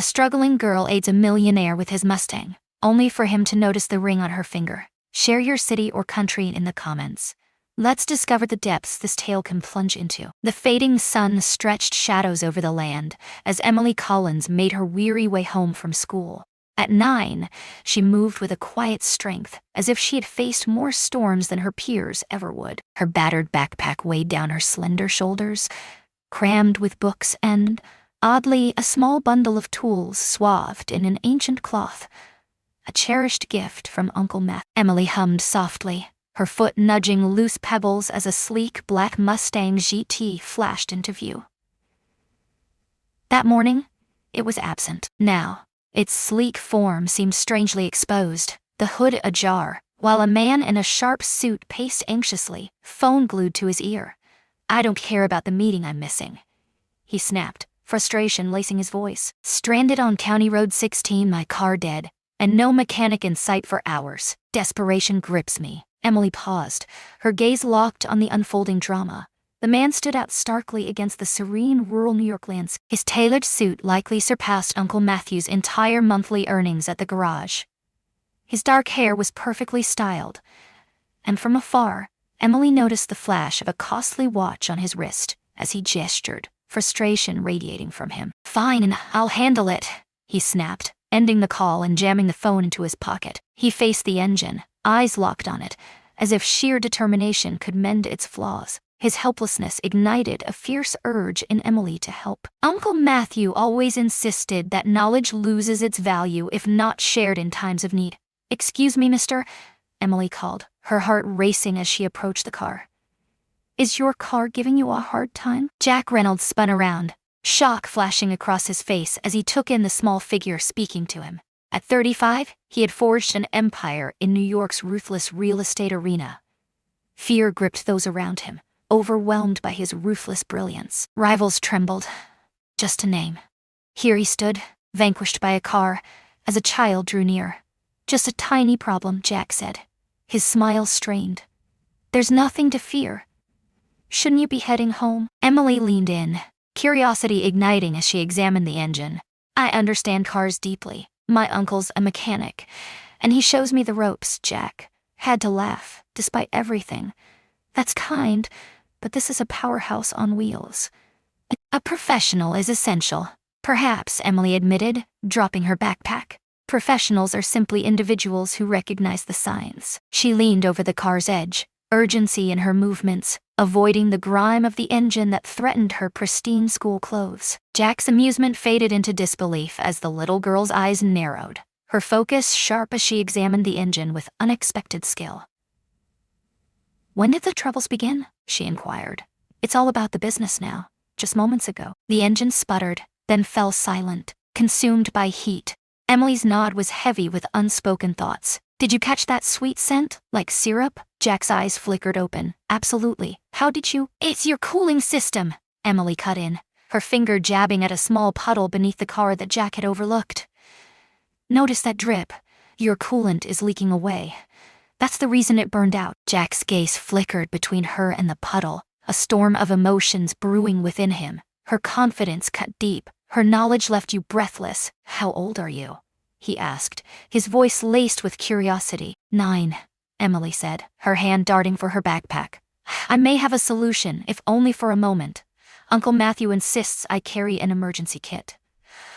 struggling girl aids a millionaire with his Mustang, only for him to notice the ring on her finger. Share your city or country in the comments. Let's discover the depths this tale can plunge into. The fading sun stretched shadows over the land as Emily Collins made her weary way home from school. At 9, she moved with a quiet strength, as if she had faced more storms than her peers ever would. Her battered backpack weighed down her slender shoulders, crammed with books and, oddly, a small bundle of tools swathed in an ancient cloth. A cherished gift from Uncle Matt. Emily hummed softly, her foot nudging loose pebbles as a sleek black Mustang GT flashed into view. That morning, it was absent. Now, its sleek form seemed strangely exposed, the hood ajar, while a man in a sharp suit paced anxiously, phone glued to his ear. "I don't care about the meeting I'm missing," he snapped, frustration lacing his voice. "Stranded on County Road 16, my car dead, and no mechanic in sight for hours. Desperation grips me." Emily paused, her gaze locked on the unfolding drama. The man stood out starkly against the serene rural New York landscape. His tailored suit likely surpassed Uncle Matthew's entire monthly earnings at the garage. His dark hair was perfectly styled, and from afar, Emily noticed the flash of a costly watch on his wrist as he gestured, frustration radiating from him. "Fine, I'll handle it," he snapped, ending the call and jamming the phone into his pocket. He faced the engine, eyes locked on it, as if sheer determination could mend its flaws. His helplessness ignited a fierce urge in Emily to help. Uncle Matthew always insisted that knowledge loses its value if not shared in times of need. "Excuse me, mister," Emily called, her heart racing as she approached the car. "Is your car giving you a hard time?" Jack Reynolds spun around, shock flashing across his face as he took in the small figure speaking to him. At 35, he had forged an empire in New York's ruthless real estate arena. Fear gripped those around him, overwhelmed by his ruthless brilliance. Rivals trembled. Just a name. Here he stood, vanquished by a car, as a child drew near. "Just a tiny problem," Jack said, his smile strained. "There's nothing to fear. Shouldn't you be heading home?" Emily leaned in, curiosity igniting as she examined the engine. "I understand cars deeply. My uncle's a mechanic, and he shows me the ropes." Jack had to laugh, despite everything. "That's kind, but this is a powerhouse on wheels. A professional is essential." "Perhaps," Emily admitted, dropping her backpack. "Professionals are simply individuals who recognize the signs." She leaned over the car's edge, urgency in her movements, avoiding the grime of the engine that threatened her pristine school clothes. Jack's amusement faded into disbelief as the little girl's eyes narrowed, her focus sharp as she examined the engine with unexpected skill. "When did the troubles begin?" she inquired. "It's all about the business now. Just moments ago." The engine sputtered, then fell silent, consumed by heat. Emily's nod was heavy with unspoken thoughts. "Did you catch that sweet scent, like syrup?" Jack's eyes flickered open. "Absolutely. How did you—" "It's your cooling system," Emily cut in, her finger jabbing at a small puddle beneath the car that Jack had overlooked. "Notice that drip? Your coolant is leaking away. That's the reason it burned out." Jack's gaze flickered between her and the puddle, a storm of emotions brewing within him. Her confidence cut deep, her knowledge left you breathless. "How old are you?" he asked, his voice laced with curiosity. 9, Emily said, her hand darting for her backpack. "I may have a solution, if only for a moment. Uncle Matthew insists I carry an emergency kit."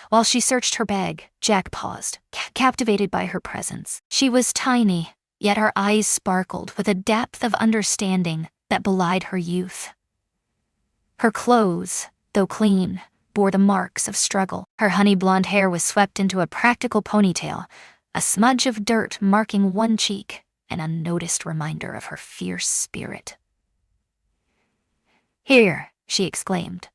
While she searched her bag, Jack paused, captivated by her presence. She was tiny, yet her eyes sparkled with a depth of understanding that belied her youth. Her clothes, though clean, bore the marks of struggle. Her honey blonde hair was swept into a practical ponytail, a smudge of dirt marking one cheek, an unnoticed reminder of her fierce spirit. "Here," she exclaimed,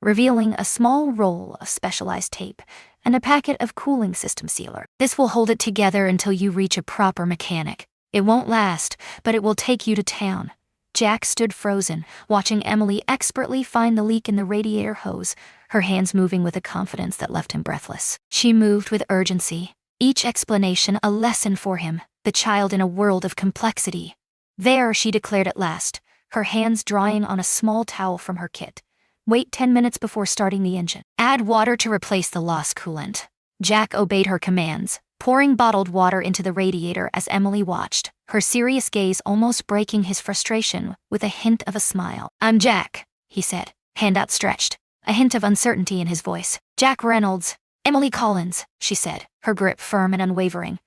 revealing a small roll of specialized tape and a packet of cooling system sealer. "This will hold it together until you reach a proper mechanic. It won't last, but it will take you to town." Jack stood frozen, watching Emily expertly find the leak in the radiator hose, her hands moving with a confidence that left him breathless. She moved with urgency, each explanation a lesson for him, the child in a world of complexity. "There," she declared at last, her hands drying on a small towel from her kit. "Wait 10 minutes before starting the engine. Add water to replace the lost coolant. Jack obeyed her commands, pouring bottled water into the radiator as Emily watched, her serious gaze almost breaking his frustration with a hint of a smile. "I'm Jack," he said, hand outstretched, a hint of uncertainty in his voice. "Jack Reynolds." "Emily Collins," she said, her grip firm and unwavering.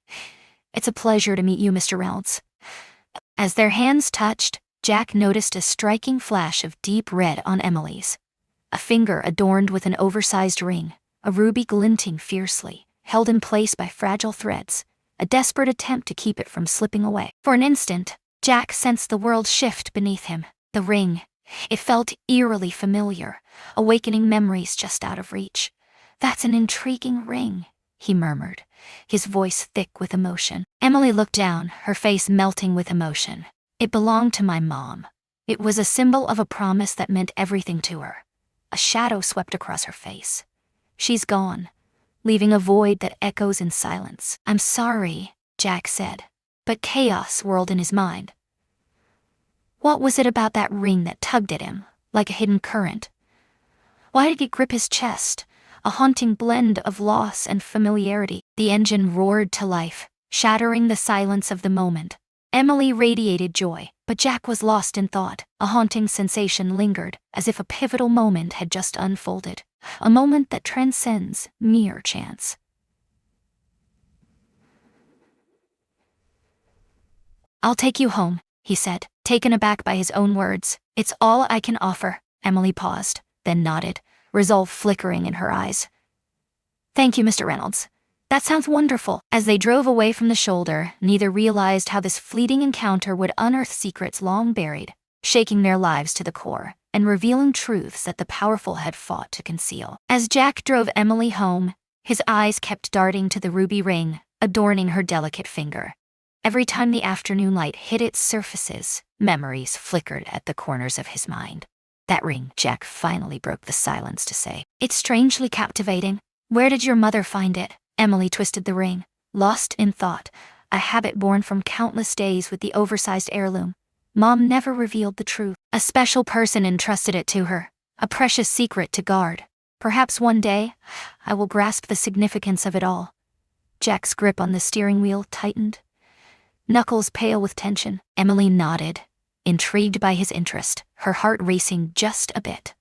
"It's a pleasure to meet you, Mr. Reynolds." As their hands touched, Jack noticed a striking flash of deep red on Emily's. A finger adorned with an oversized ring, a ruby glinting fiercely, held in place by fragile threads, a desperate attempt to keep it from slipping away. For an instant, Jack sensed the world shift beneath him. The ring. It felt eerily familiar, awakening memories just out of reach. "That's an intriguing ring," he murmured, his voice thick with emotion. Emily looked down, her face melting with emotion. "It belonged to my mom." It was a symbol of a promise that meant everything to her. A shadow swept across her face. "She's gone, leaving a void that echoes in silence." "I'm sorry," Jack said, but chaos whirled in his mind. What was it about that ring that tugged at him, like a hidden current? Why did it grip his chest, a haunting blend of loss and familiarity? The engine roared to life, shattering the silence of the moment. Emily radiated joy, but Jack was lost in thought. A haunting sensation lingered, as if a pivotal moment had just unfolded, a moment that transcends mere chance. "I'll take you home," he said, taken aback by his own words. "It's all I can offer." Emily paused, then nodded, resolve flickering in her eyes. "Thank you, Mr. Reynolds. That sounds wonderful." As they drove away from the shoulder, neither realized how this fleeting encounter would unearth secrets long buried, shaking their lives to the core, and revealing truths that the powerful had fought to conceal. As Jack drove Emily home, his eyes kept darting to the ruby ring, adorning her delicate finger. Every time the afternoon light hit its surfaces, memories flickered at the corners of his mind. "That ring," Jack finally broke the silence to say. "It's strangely captivating. Where did your mother find it?" Emily twisted the ring, lost in thought, a habit born from countless days with the oversized heirloom. Mom never revealed the truth. A special person entrusted it to her, a precious secret to guard. Perhaps one day, I will grasp the significance of it all. Jack's grip on the steering wheel tightened, knuckles pale with tension. Emily nodded, intrigued by his interest, her heart racing just a bit.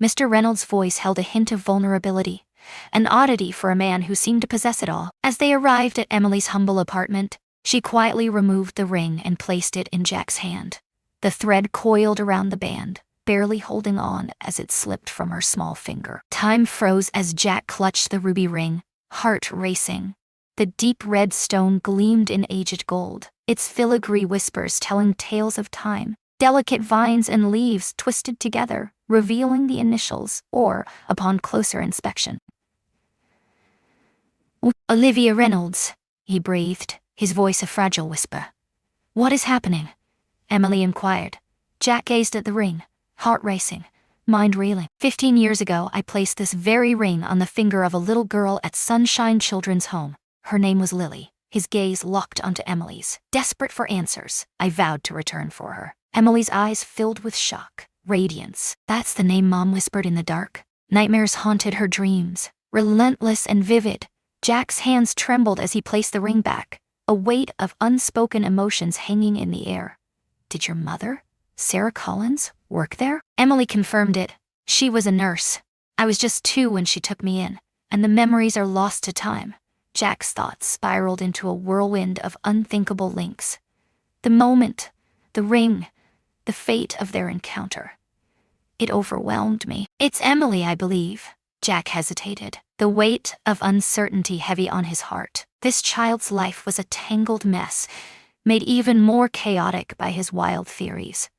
Mr. Reynolds' voice held a hint of vulnerability, an oddity for a man who seemed to possess it all. As they arrived at Emily's humble apartment, she quietly removed the ring and placed it in Jack's hand. The thread coiled around the band, barely holding on as it slipped from her small finger. Time froze as Jack clutched the ruby ring, heart racing. The deep red stone gleamed in aged gold, its filigree whispers telling tales of time. Delicate vines and leaves twisted together, revealing the initials, or, upon closer inspection, "Olivia Reynolds," he breathed, his voice a fragile whisper. "What is happening?" Emily inquired. Jack gazed at the ring, heart racing, mind reeling. 15 years ago, I placed this very ring on the finger of a little girl at Sunshine Children's Home. Her name was Lily. His gaze locked onto Emily's. Desperate for answers, I vowed to return for her. Emily's eyes filled with shock, radiance. "That's the name Mom whispered in the dark." Nightmares haunted her dreams, relentless and vivid. Jack's hands trembled as he placed the ring back, a weight of unspoken emotions hanging in the air. "Did your mother, Sarah Collins, work there?" Emily confirmed it. "She was a nurse. I was just 2 when she took me in, and the memories are lost to time." Jack's thoughts spiraled into a whirlwind of unthinkable links. The moment, the ring, the fate of their encounter. It overwhelmed me. "It's Emily, I believe." Jack hesitated, the weight of uncertainty heavy on his heart. This child's life was a tangled mess, made even more chaotic by his wild theories.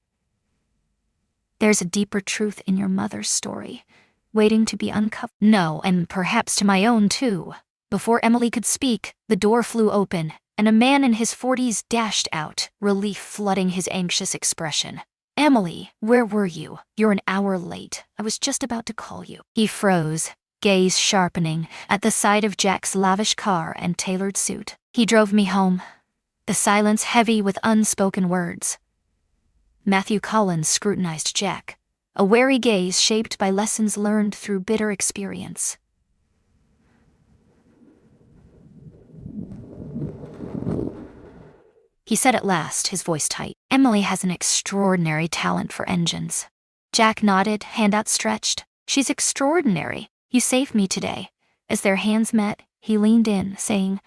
"There's a deeper truth in your mother's story, waiting to be uncovered." "No, and perhaps to my own too." Before Emily could speak, the door flew open, and a man in his 40s dashed out, relief flooding his anxious expression. "Emily, where were you? You're an hour late. I was just about to call you." He froze, gaze sharpening, at the sight of Jack's lavish car and tailored suit. "He drove me home." The silence heavy with unspoken words. Matthew Collins scrutinized Jack, a wary gaze shaped by lessons learned through bitter experience. he said at last, his voice tight. Emily has an extraordinary talent for engines. Jack nodded, hand outstretched. She's extraordinary. You saved me today. As their hands met, he leaned in, saying,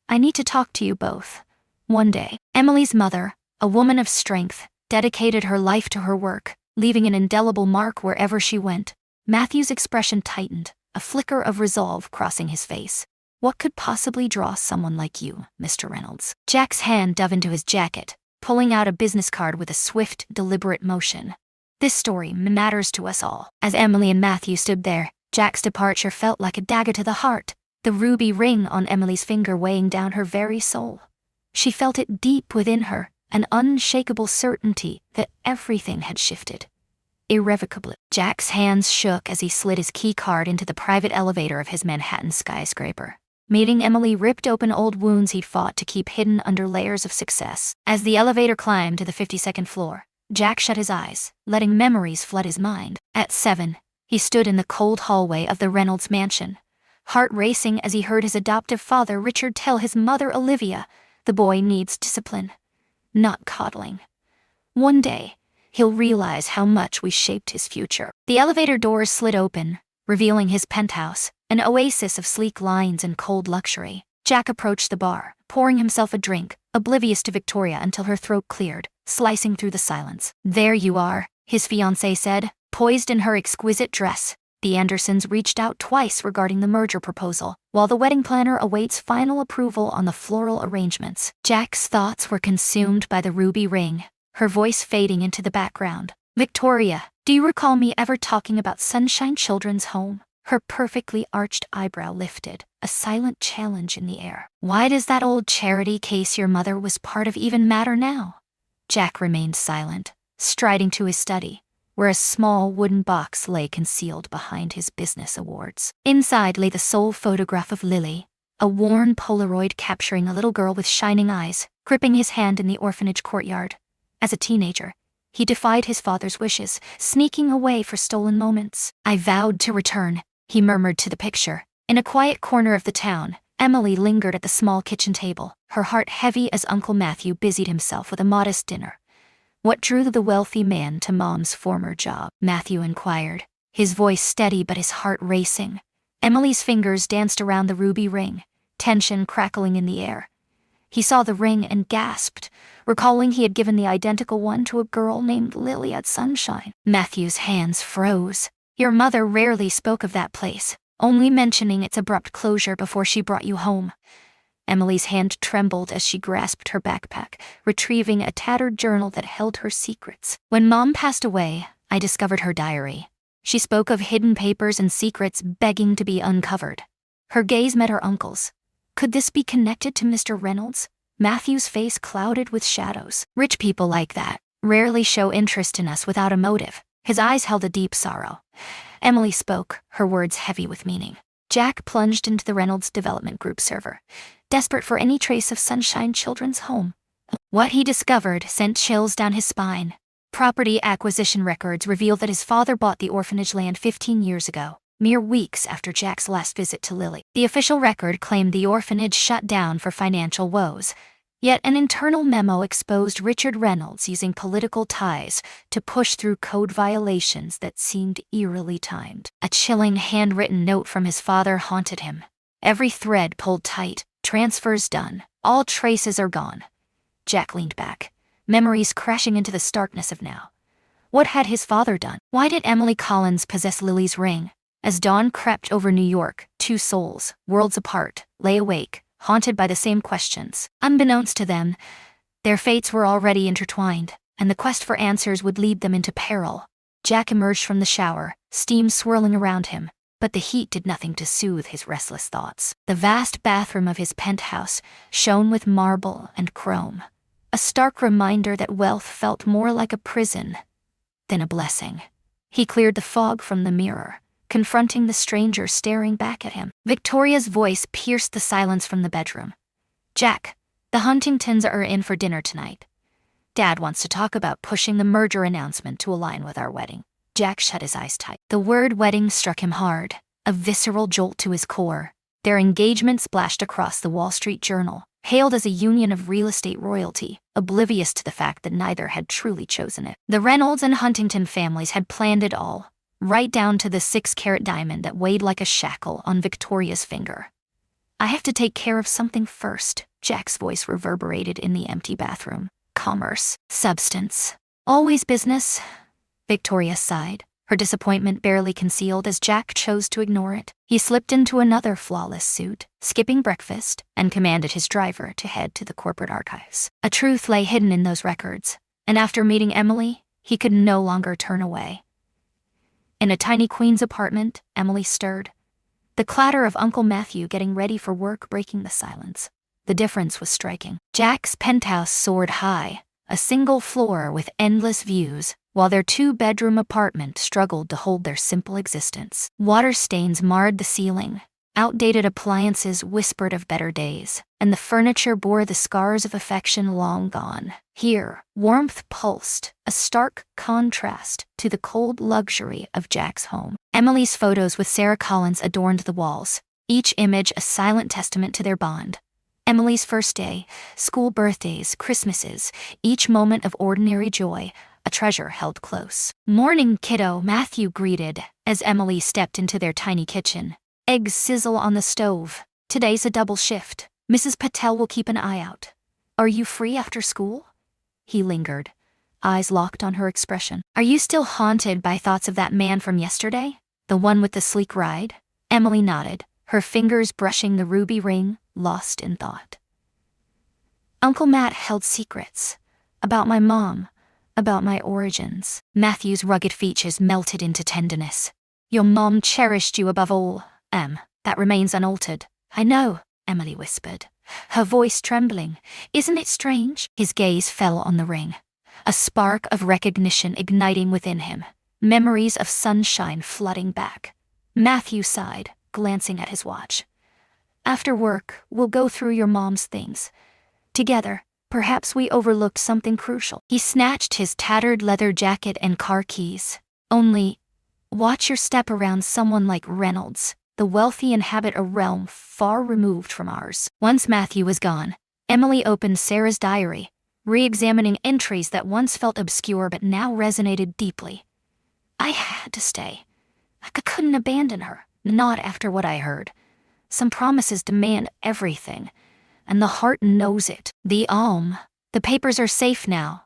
I need to talk to you both. One day. Emily's mother, a woman of strength, dedicated her life to her work, leaving an indelible mark wherever she went. Matthew's expression tightened, a flicker of resolve crossing his face. What could possibly draw someone like you, Mr. Reynolds? Jack's hand dove into his jacket, pulling out a business card with a swift, deliberate motion. This story matters to us all. As Emily and Matthew stood there, Jack's departure felt like a dagger to the heart, the ruby ring on Emily's finger weighing down her very soul. She felt it deep within her, an unshakable certainty that everything had shifted. Irrevocably. Jack's hands shook as he slid his key card into the private elevator of his Manhattan skyscraper. Meeting Emily ripped open old wounds he'd fought to keep hidden under layers of success. As the elevator climbed to the 52nd floor, Jack shut his eyes, letting memories flood his mind. At 7, he stood in the cold hallway of the Reynolds mansion, heart racing as he heard his adoptive father Richard tell his mother Olivia, the boy needs discipline, not coddling. One day, he'll realize how much we shaped his future. The elevator doors slid open, revealing his penthouse, an oasis of sleek lines and cold luxury. Jack approached the bar, pouring himself a drink, oblivious to Victoria until her throat cleared, slicing through the silence. There you are, his fiancée said, poised in her exquisite dress. The Andersons reached out twice regarding the merger proposal, while the wedding planner awaits final approval on the floral arrangements. Jack's thoughts were consumed by the ruby ring, her voice fading into the background. Victoria, do you recall me ever talking about Sunshine Children's Home? Her perfectly arched eyebrow lifted, a silent challenge in the air. Why does that old charity case your mother was part of even matter now? Jack remained silent, striding to his study, where a small wooden box lay concealed behind his business awards. Inside lay the sole photograph of Lily, a worn Polaroid capturing a little girl with shining eyes, gripping his hand in the orphanage courtyard. As a teenager, he defied his father's wishes, sneaking away for stolen moments. I vowed to return, he murmured to the picture. In a quiet corner of the town, Emily lingered at the small kitchen table, her heart heavy as Uncle Matthew busied himself with a modest dinner. What drew the wealthy man to Mom's former job? Matthew inquired, his voice steady but his heart racing. Emily's fingers danced around the ruby ring, tension crackling in the air. He saw the ring and gasped, recalling he had given the identical one to a girl named Lily at Sunshine. Matthew's hands froze. Your mother rarely spoke of that place, only mentioning its abrupt closure before she brought you home. Emily's hand trembled as she grasped her backpack, retrieving a tattered journal that held her secrets. When Mom passed away, I discovered her diary. She spoke of hidden papers and secrets begging to be uncovered. Her gaze met her uncle's. Could this be connected to Mr. Reynolds? Matthew's face clouded with shadows. Rich people like that rarely show interest in us without a motive. His eyes held a deep sorrow. Emily spoke, her words heavy with meaning. Jack plunged into the Reynolds Development Group server, desperate for any trace of Sunshine Children's Home. What he discovered sent chills down his spine. Property acquisition records revealed that his father bought the orphanage land 15 years ago, mere weeks after Jack's last visit to Lily. The official record claimed the orphanage shut down for financial woes, yet an internal memo exposed Richard Reynolds using political ties to push through code violations that seemed eerily timed. A chilling handwritten note from his father haunted him. Every thread pulled tight, transfers done, all traces are gone. Jack leaned back, memories crashing into the starkness of now. What had his father done? Why did Emily Collins possess Lily's ring? As dawn crept over New York, two souls, worlds apart, lay awake, haunted by the same questions. Unbeknownst to them, their fates were already intertwined, and the quest for answers would lead them into peril. Jack emerged from the shower, steam swirling around him, but the heat did nothing to soothe his restless thoughts. The vast bathroom of his penthouse shone with marble and chrome, a stark reminder that wealth felt more like a prison than a blessing. He cleared the fog from the mirror, confronting the stranger staring back at him. Victoria's voice pierced the silence from the bedroom. Jack, the Huntingtons are in for dinner tonight. Dad wants to talk about pushing the merger announcement to align with our wedding. Jack shut his eyes tight. The word wedding struck him hard, a visceral jolt to his core. Their engagement splashed across the Wall Street Journal, hailed as a union of real estate royalty, a oblivious to the fact that neither had truly chosen it. The Reynolds and Huntington families had planned it all, right down to the 6-carat diamond that weighed like a shackle on Victoria's finger. "I have to take care of something first," Jack's voice reverberated in the empty bathroom. "Commerce, substance, always business." Victoria sighed, her disappointment barely concealed as Jack chose to ignore it. He slipped into another flawless suit, skipping breakfast, and commanded his driver to head to the corporate archives. A truth lay hidden in those records, and after meeting Emily, he could no longer turn away. In a tiny Queens apartment, Emily stirred, the clatter of Uncle Matthew getting ready for work breaking the silence. The difference was striking. Jack's penthouse soared high, a single floor with endless views, while their 2-bedroom apartment struggled to hold their simple existence. Water stains marred the ceiling, outdated appliances whispered of better days, and the furniture bore the scars of affection long gone. Here, warmth pulsed, a stark contrast to the cold luxury of Jack's home. Emily's photos with Sarah Collins adorned the walls, each image a silent testament to their bond. Emily's first day, school birthdays, Christmases, each moment of ordinary joy, a treasure held close. "Morning, kiddo," Matthew greeted as Emily stepped into their tiny kitchen. "Eggs sizzle on the stove. Today's a double shift. Mrs. Patel will keep an eye out. Are you free after school?" He lingered, eyes locked on her expression. "Are you still haunted by thoughts of that man from yesterday? The one with the sleek ride?" Emily nodded, her fingers brushing the ruby ring, lost in thought. "Uncle Matt held secrets. About my mom. About my origins." Matthew's rugged features melted into tenderness. "Your mom cherished you above all, that remains unaltered." "I know," Emily whispered, her voice trembling. "Isn't it strange?" His gaze fell on the ring, a spark of recognition igniting within him, memories of sunshine flooding back. Matthew sighed, glancing at his watch. "After work, we'll go through your mom's things. Together. Perhaps we overlooked something crucial." He snatched his tattered leather jacket and car keys. "Only, watch your step around someone like Reynolds. The wealthy inhabit a realm far removed from ours." Once Matthew was gone, Emily opened Sarah's diary, re-examining entries that once felt obscure but now resonated deeply. "I had to stay. I couldn't abandon her, not after what I heard. Some promises demand everything, and the heart knows it. The papers are safe now.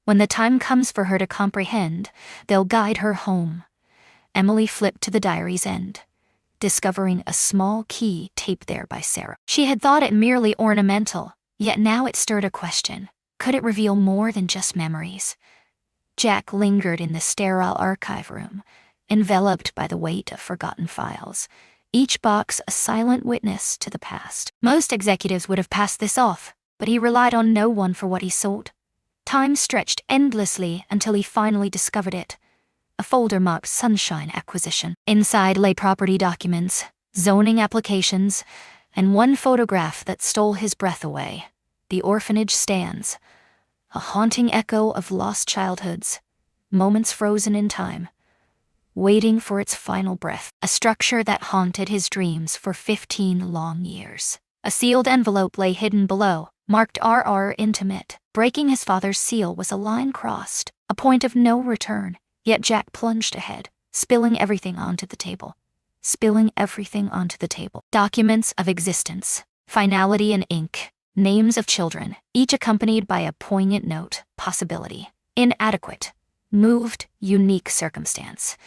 When the time comes for her to comprehend, they'll guide her home." Emily flipped to the diary's end, discovering a small key taped there by Sarah. She had thought it merely ornamental, yet now it stirred a question. Could it reveal more than just memories? Jack lingered in the sterile archive room, enveloped by the weight of forgotten files, each box a silent witness to the past. Most executives would have passed this off, but he relied on no one for what he sought. Time stretched endlessly until he finally discovered it. A folder marked Sunshine Acquisition. Inside lay property documents, zoning applications, and one photograph that stole his breath away. The orphanage stands, a haunting echo of lost childhoods, moments frozen in time, waiting for its final breath. A structure that haunted his dreams for 15 long years. A sealed envelope lay hidden below, marked RR Intimate. Breaking his father's seal was a line crossed, a point of no return, yet Jack plunged ahead, spilling everything onto the table. Documents of existence, finality in ink, names of children, each accompanied by a poignant note, possibility, inadequate, moved, unique circumstance.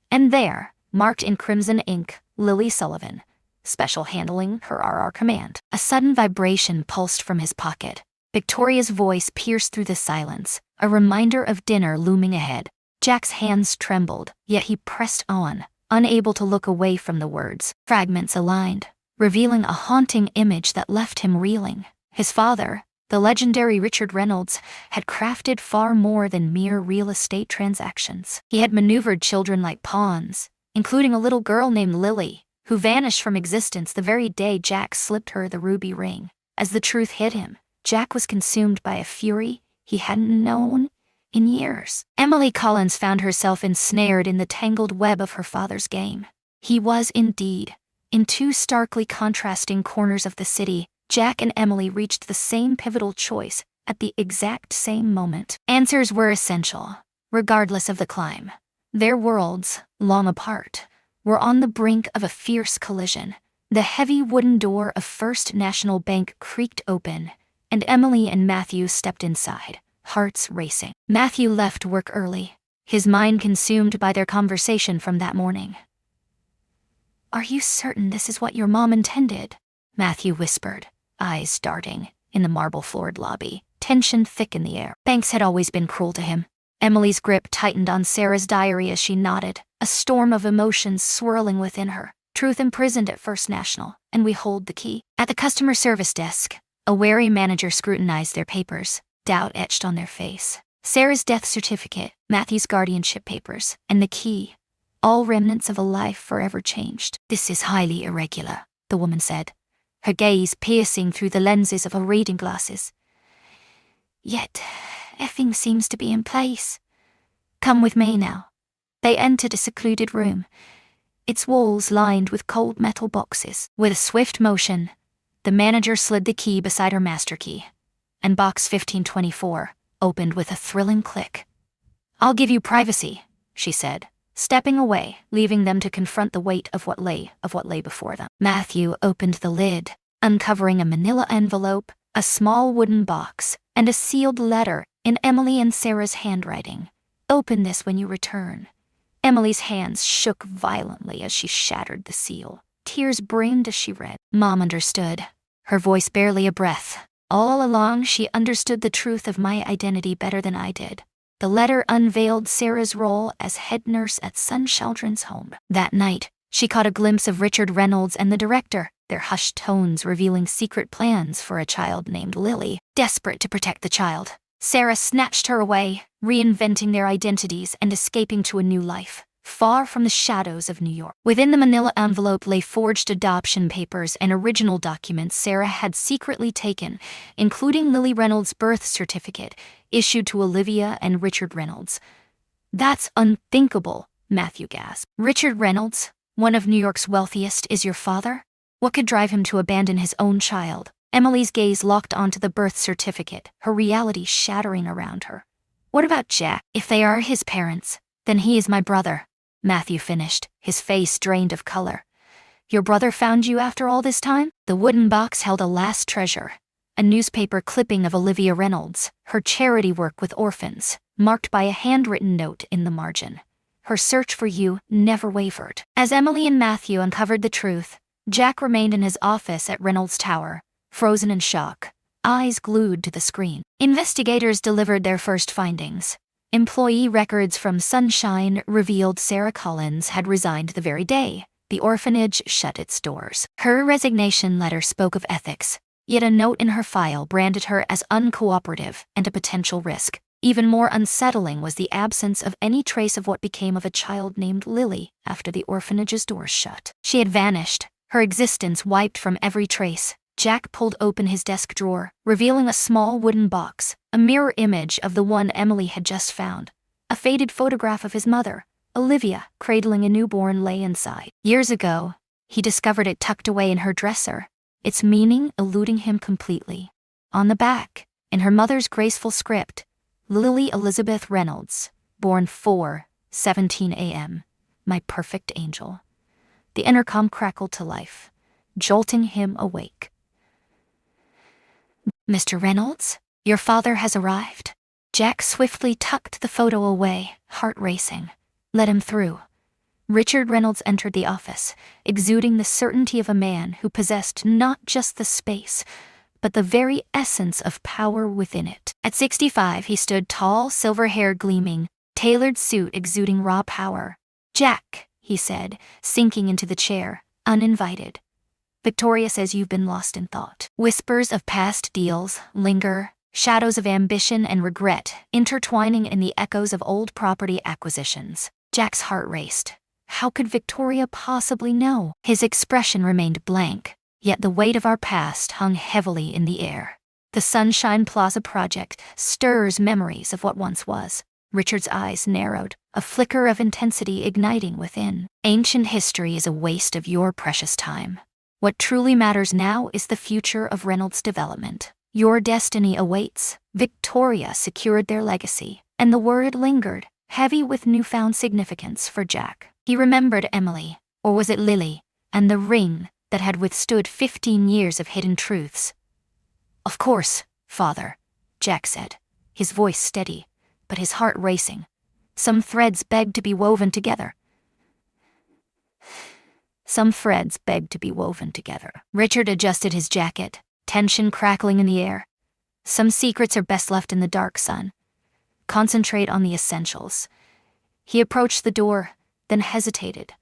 And there, marked in crimson ink, Lily Sullivan, special handling, her RR command. A sudden vibration pulsed from his pocket. Victoria's voice pierced through the silence, a reminder of dinner looming ahead. Jack's hands trembled, yet he pressed on, unable to look away from the words. Fragments aligned, revealing a haunting image that left him reeling. His father, the legendary Richard Reynolds, had crafted far more than mere real estate transactions. He had maneuvered children like pawns, including a little girl named Lily, who vanished from existence the very day Jack slipped her the ruby ring. As the truth hit him, Jack was consumed by a fury he hadn't known in years. Emily Collins found herself ensnared in the tangled web of her father's game. He was indeed. In two starkly contrasting corners of the city, Jack and Emily reached the same pivotal choice at the exact same moment. Answers were essential, regardless of the climb. Their worlds, long apart, were on the brink of a fierce collision. The heavy wooden door of First National Bank creaked open, and Emily and Matthew stepped inside, hearts racing. Matthew left work early, his mind consumed by their conversation from that morning. "Are you certain this is what your mom intended?" Matthew whispered, eyes darting, in the marble-floored lobby, tension thick in the air. Banks had always been cruel to him. Emily's grip tightened on Sarah's diary as she nodded, a storm of emotions swirling within her. Truth imprisoned at First National, and we hold the key. At the customer service desk, a wary manager scrutinized their papers, doubt etched on their face. Sarah's death certificate, Matthew's guardianship papers, and the key, all remnants of a life forever changed. "This is highly irregular," the woman said, her gaze piercing through the lenses of her reading glasses. "Yet, everything seems to be in place. Come with me now." They entered a secluded room, its walls lined with cold metal boxes. With a swift motion, the manager slid the key beside her master key, and box 1524 opened with a thrilling click. "I'll give you privacy," she said, stepping away, leaving them to confront the weight of what lay before them. Matthew opened the lid, uncovering a manila envelope, a small wooden box, and a sealed letter in Emily and Sarah's handwriting. "Open this when you return." Emily's hands shook violently as she shattered the seal. Tears brimmed as she read. Mom understood, her voice barely a breath. "All along she understood the truth of my identity better than I did." The letter unveiled Sarah's role as head nurse at Son Children's Home. That night, she caught a glimpse of Richard Reynolds and the director, their hushed tones revealing secret plans for a child named Lily. Desperate to protect the child, Sarah snatched her away, reinventing their identities and escaping to a new life, far from the shadows of New York. Within the manila envelope lay forged adoption papers and original documents Sarah had secretly taken, including Lily Reynolds' birth certificate, issued to Olivia and Richard Reynolds. "That's unthinkable," Matthew gasped. "Richard Reynolds, one of New York's wealthiest, is your father? What could drive him to abandon his own child?" Emily's gaze locked onto the birth certificate, her reality shattering around her. "What about Jack? If they are his parents, then he is my brother," Matthew finished, his face drained of color. "Your brother found you after all this time?" The wooden box held a last treasure, a newspaper clipping of Olivia Reynolds, her charity work with orphans, marked by a handwritten note in the margin. "Her search for you never wavered." As Emily and Matthew uncovered the truth, Jack remained in his office at Reynolds Tower, frozen in shock, eyes glued to the screen. Investigators delivered their first findings. Employee records from Sunshine revealed Sarah Collins had resigned the very day the orphanage shut its doors. Her resignation letter spoke of ethics, yet a note in her file branded her as uncooperative and a potential risk. Even more unsettling was the absence of any trace of what became of a child named Lily after the orphanage's doors shut. She had vanished, her existence wiped from every trace. Jack pulled open his desk drawer, revealing a small wooden box, a mirror image of the one Emily had just found. A faded photograph of his mother, Olivia, cradling a newborn, lay inside. Years ago, he discovered it tucked away in her dresser, its meaning eluding him completely. On the back, in her mother's graceful script, Lily Elizabeth Reynolds, born 4:17 a.m., my perfect angel. The intercom crackled to life, jolting him awake. "Mr. Reynolds, your father has arrived." Jack swiftly tucked the photo away, heart racing. "Let him through." Richard Reynolds entered the office, exuding the certainty of a man who possessed not just the space, but the very essence of power within it. At 65, he stood tall, silver hair gleaming, tailored suit exuding raw power. "Jack," he said, sinking into the chair, uninvited. "Victoria says you've been lost in thought." Whispers of past deals linger, shadows of ambition and regret intertwining in the echoes of old property acquisitions. Jack's heart raced. How could Victoria possibly know? His expression remained blank, yet the weight of our past hung heavily in the air. The Sunshine Plaza project stirs memories of what once was. Richard's eyes narrowed, a flicker of intensity igniting within. "Ancient history is a waste of your precious time. What truly matters now is the future of Reynolds' development." Your destiny awaits. Victoria secured their legacy, and the word lingered, heavy with newfound significance for Jack. He remembered Emily, or was it Lily, and the ring that had withstood 15 years of hidden truths. "Of course, father," Jack said, his voice steady, but his heart racing. Some threads begged to be woven together. Richard adjusted his jacket, tension crackling in the air. "Some secrets are best left in the dark, son. Concentrate on the essentials." He approached the door, then hesitated.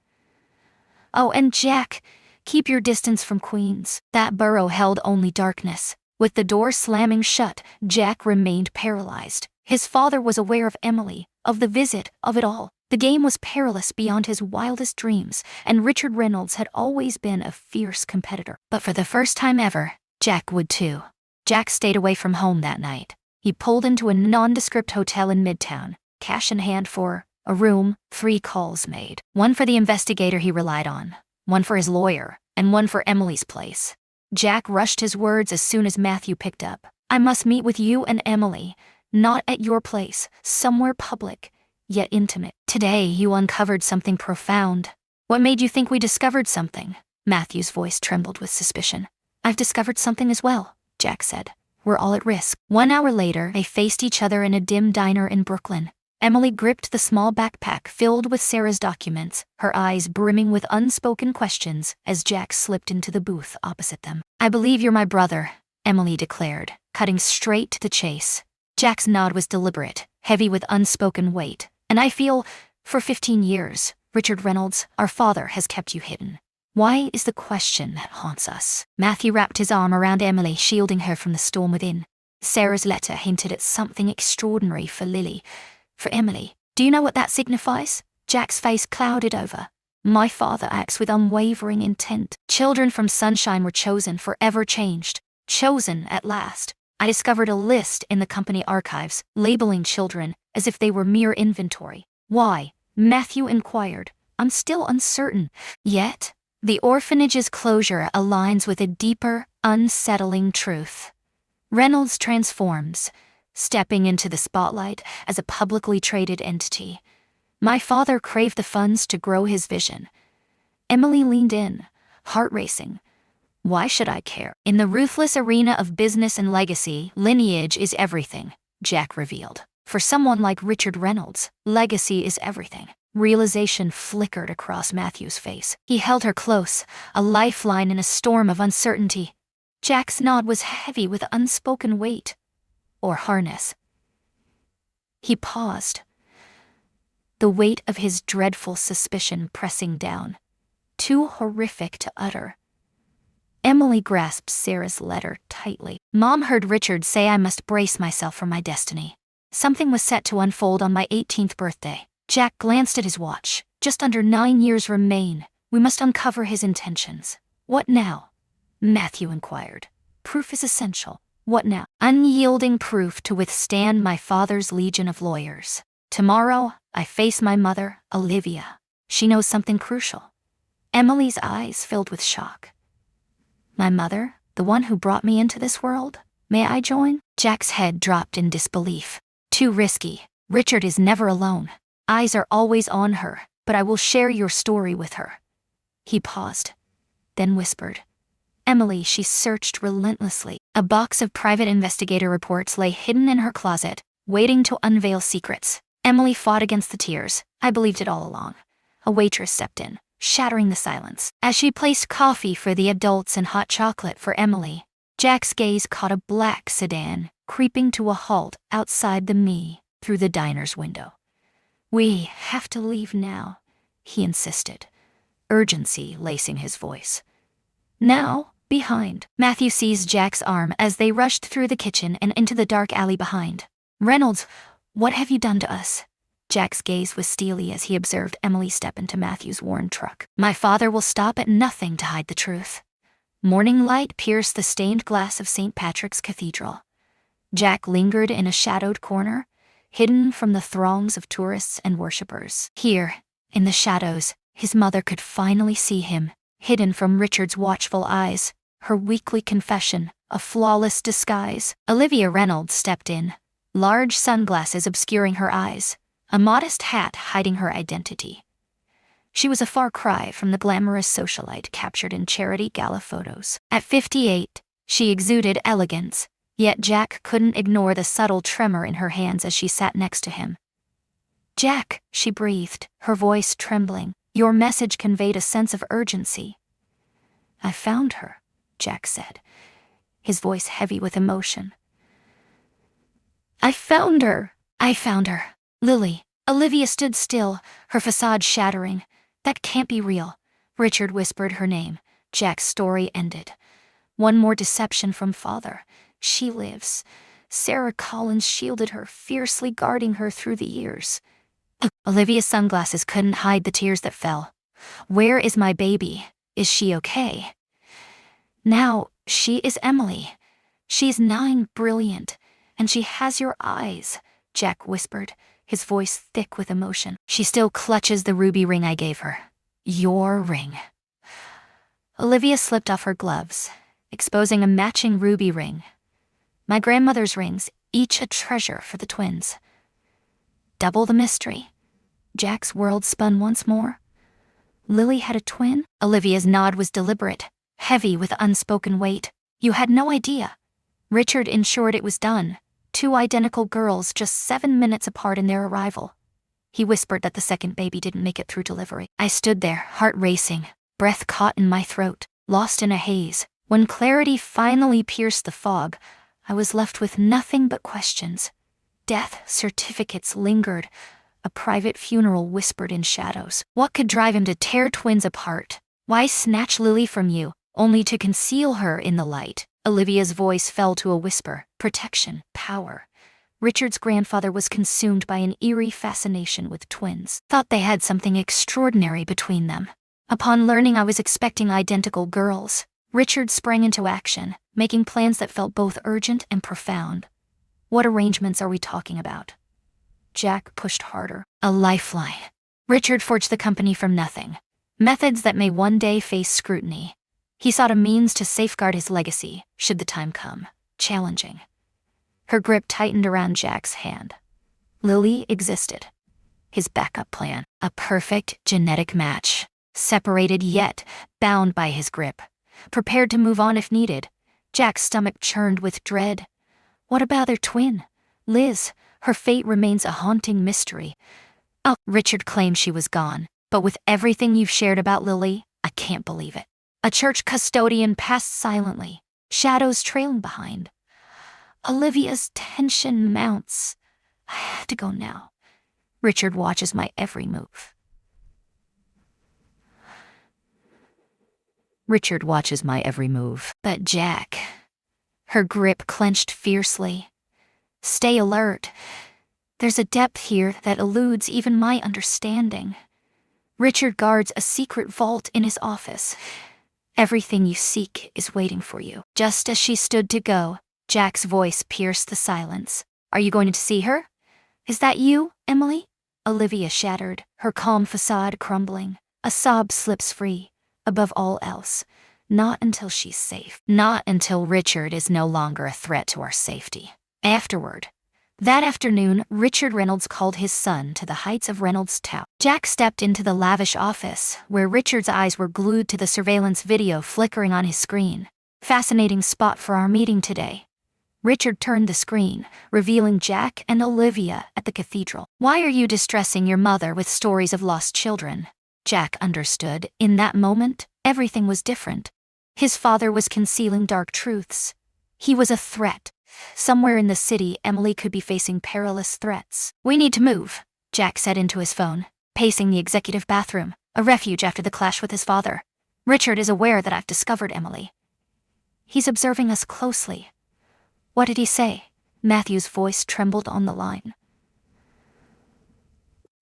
"Oh, and Jack, keep your distance from Queens." That burrow held only darkness. With the door slamming shut, Jack remained paralyzed. His father was aware of Emily, of the visit, of it all. The game was perilous beyond his wildest dreams, and Richard Reynolds had always been a fierce competitor. But for the first time ever, Jack would too. Jack stayed away from home that night. He pulled into a nondescript hotel in Midtown, cash in hand for a room, 3 calls made. One for the investigator he relied on, one for his lawyer, and one for Emily's place. Jack rushed his words as soon as Matthew picked up. "I must meet with you and Emily, not at your place, somewhere public, yet intimate. Today you uncovered something profound." "What made you think we discovered something?" Matthew's voice trembled with suspicion. "I've discovered something as well," Jack said. "We're all at risk." 1 hour later, they faced each other in a dim diner in Brooklyn. Emily gripped the small backpack filled with Sarah's documents, her eyes brimming with unspoken questions as Jack slipped into the booth opposite them. "I believe you're my brother," Emily declared, cutting straight to the chase. Jack's nod was deliberate, heavy with unspoken weight. "And I feel, for 15 years, Richard Reynolds, our father, has kept you hidden. Why is the question that haunts us." Matthew wrapped his arm around Emily, shielding her from the storm within. "Sarah's letter hinted at something extraordinary for Lily. For Emily, do you know what that signifies?" Jack's face clouded over. "My father acts with unwavering intent. Children from Sunshine were chosen, forever changed. Chosen at last. I discovered a list in the company archives, labeling children as if they were mere inventory." "Why?" Matthew inquired. "I'm still uncertain. Yet, the orphanage's closure aligns with a deeper, unsettling truth. Reynolds transforms, stepping into the spotlight as a publicly traded entity. My father craved the funds to grow his vision." Emily leaned in, heart racing. "Why should I care?" "In the ruthless arena of business and legacy, lineage is everything," Jack revealed. "For someone like Richard Reynolds, legacy is everything." Realization flickered across Matthew's face. He held her close, a lifeline in a storm of uncertainty. Jack's nod was heavy with unspoken weight. Or harness. He paused, the weight of his dreadful suspicion pressing down, too horrific to utter. Emily grasped Sarah's letter tightly. "Mom heard Richard say I must brace myself for my destiny. Something was set to unfold on my 18th birthday. Jack glanced at his watch. "Just under 9 years remain. We must uncover his intentions." "What now?" Matthew inquired. "Proof is essential." "What now?" "Unyielding proof to withstand my father's legion of lawyers. Tomorrow, I face my mother, Olivia. She knows something crucial." Emily's eyes filled with shock. "My mother, the one who brought me into this world? May I join?" Jack's head dropped in disbelief. "Too risky. Richard is never alone. Eyes are always on her, but I will share your story with her." He paused, then whispered. "Emily," she searched relentlessly. A box of private investigator reports lay hidden in her closet, waiting to unveil secrets. Emily fought against the tears. "I believed it all along." A waitress stepped in, shattering the silence. As she placed coffee for the adults and hot chocolate for Emily, Jack's gaze caught a black sedan creeping to a halt outside the Me through the diner's window. "We have to leave now," he insisted, urgency lacing his voice. "Now?" Behind, Matthew seized Jack's arm as they rushed through the kitchen and into the dark alley behind. "Reynolds, what have you done to us?" Jack's gaze was steely as he observed Emily step into Matthew's worn truck. "My father will stop at nothing to hide the truth." Morning light pierced the stained glass of St. Patrick's Cathedral. Jack lingered in a shadowed corner, hidden from the throngs of tourists and worshippers. Here, in the shadows, his mother could finally see him, hidden from Richard's watchful eyes. her weekly confession, a flawless disguise. Olivia Reynolds stepped in, large sunglasses obscuring her eyes, a modest hat hiding her identity. She was a far cry from the glamorous socialite captured in charity gala photos. At 58, she exuded elegance, yet Jack couldn't ignore the subtle tremor in her hands as she sat next to him. "Jack," she breathed, her voice trembling. "Your message conveyed a sense of urgency." "I found her," Jack said, his voice heavy with emotion. I found her. Lily." Olivia stood still, her facade shattering. "That can't be real." Richard whispered her name. Jack's story ended. One more deception from father. She lives. Sarah Collins shielded her, fiercely guarding her through the years. Olivia's sunglasses couldn't hide the tears that fell. "Where is my baby? Is she okay?" "Now, she is Emily. She's 9, brilliant, and she has your eyes," Jack whispered, his voice thick with emotion. "She still clutches the ruby ring I gave her. Your ring." Olivia slipped off her gloves, exposing a matching ruby ring. "My grandmother's rings, each a treasure for the twins." Double the mystery. Jack's world spun once more. Lily had a twin? Olivia's nod was deliberate, heavy with unspoken weight. "You had no idea." Richard ensured it was done. 2 identical girls just 7 minutes apart in their arrival. He whispered that the second baby didn't make it through delivery. I stood there, heart racing, breath caught in my throat, lost in a haze. When clarity finally pierced the fog, I was left with nothing but questions. Death certificates lingered. A private funeral whispered in shadows. What could drive him to tear twins apart? Why snatch Lily from you, only to conceal her in the light? Olivia's voice fell to a whisper. Protection, power. Richard's grandfather was consumed by an eerie fascination with twins. Thought they had something extraordinary between them. Upon learning I was expecting identical girls, Richard sprang into action, making plans that felt both urgent and profound. "What arrangements are we talking about?" Jack pushed harder. "A lifeline." Richard forged the company from nothing. Methods that may one day face scrutiny. He sought a means to safeguard his legacy, should the time come. Challenging. Her grip tightened around Jack's hand. Lily existed. His backup plan. A perfect genetic match. Separated yet bound by his grip. Prepared to move on if needed. Jack's stomach churned with dread. What about their twin? Liz. Her fate remains a haunting mystery. Oh, Richard claimed she was gone. But with everything you've shared about Lily, I can't believe it. A church custodian passed silently, shadows trailing behind. Olivia's tension mounts. I have to go now. Richard watches my every move. But Jack, her grip clenched fiercely. Stay alert. There's a depth here that eludes even my understanding. Richard guards a secret vault in his office. Everything you seek is waiting for you. Just as she stood to go, Jack's voice pierced the silence. Are you going to see her? Is that you, Emily? Olivia shattered, her calm facade crumbling. A sob slips free. Above all else, not until she's safe. Not until Richard is no longer a threat to our safety. Afterward. That afternoon, Richard Reynolds called his son to the heights of Reynolds Tower. Jack stepped into the lavish office, where Richard's eyes were glued to the surveillance video flickering on his screen. Fascinating spot for our meeting today. Richard turned the screen, revealing Jack and Olivia at the cathedral. Why are you distressing your mother with stories of lost children? Jack understood. In that moment, everything was different. His father was concealing dark truths. He was a threat. Somewhere in the city, Emily could be facing perilous threats. We need to move, Jack said into his phone, pacing the executive bathroom, a refuge after the clash with his father. Richard is aware that I've discovered Emily. He's observing us closely. What did he say? Matthew's voice trembled on the line.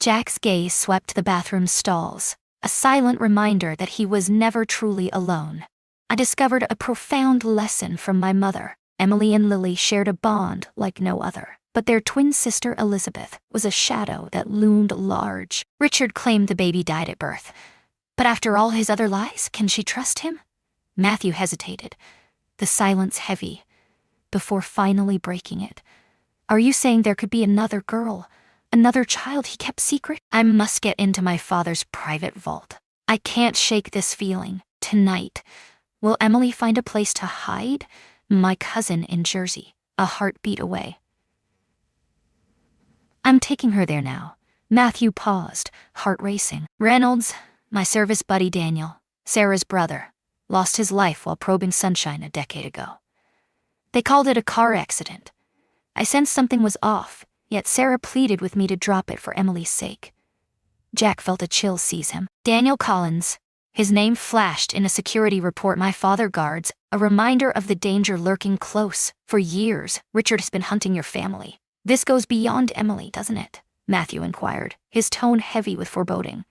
Jack's gaze swept the bathroom stalls, a silent reminder that he was never truly alone. I discovered a profound lesson from my mother. Emily and Lily shared a bond like no other, but their twin sister Elizabeth was a shadow that loomed large. Richard claimed the baby died at birth. But after all his other lies, can she trust him? Matthew hesitated, the silence heavy, before finally breaking it. Are you saying there could be another girl, another child he kept secret? I must get into my father's private vault. I can't shake this feeling. Tonight. Will Emily find a place to hide? My cousin in Jersey, a heartbeat away. I'm taking her there now. Matthew paused, heart racing. Reynolds, my service buddy Daniel, Sarah's brother, lost his life while probing sunshine a decade ago. They called it a car accident. I sensed something was off, yet Sarah pleaded with me to drop it for Emily's sake. Jack felt a chill seize him. Daniel Collins. His name flashed in a security report my father guards, a reminder of the danger lurking close. For years, Richard has been hunting your family. This goes beyond Emily, doesn't it? Matthew inquired, his tone heavy with foreboding.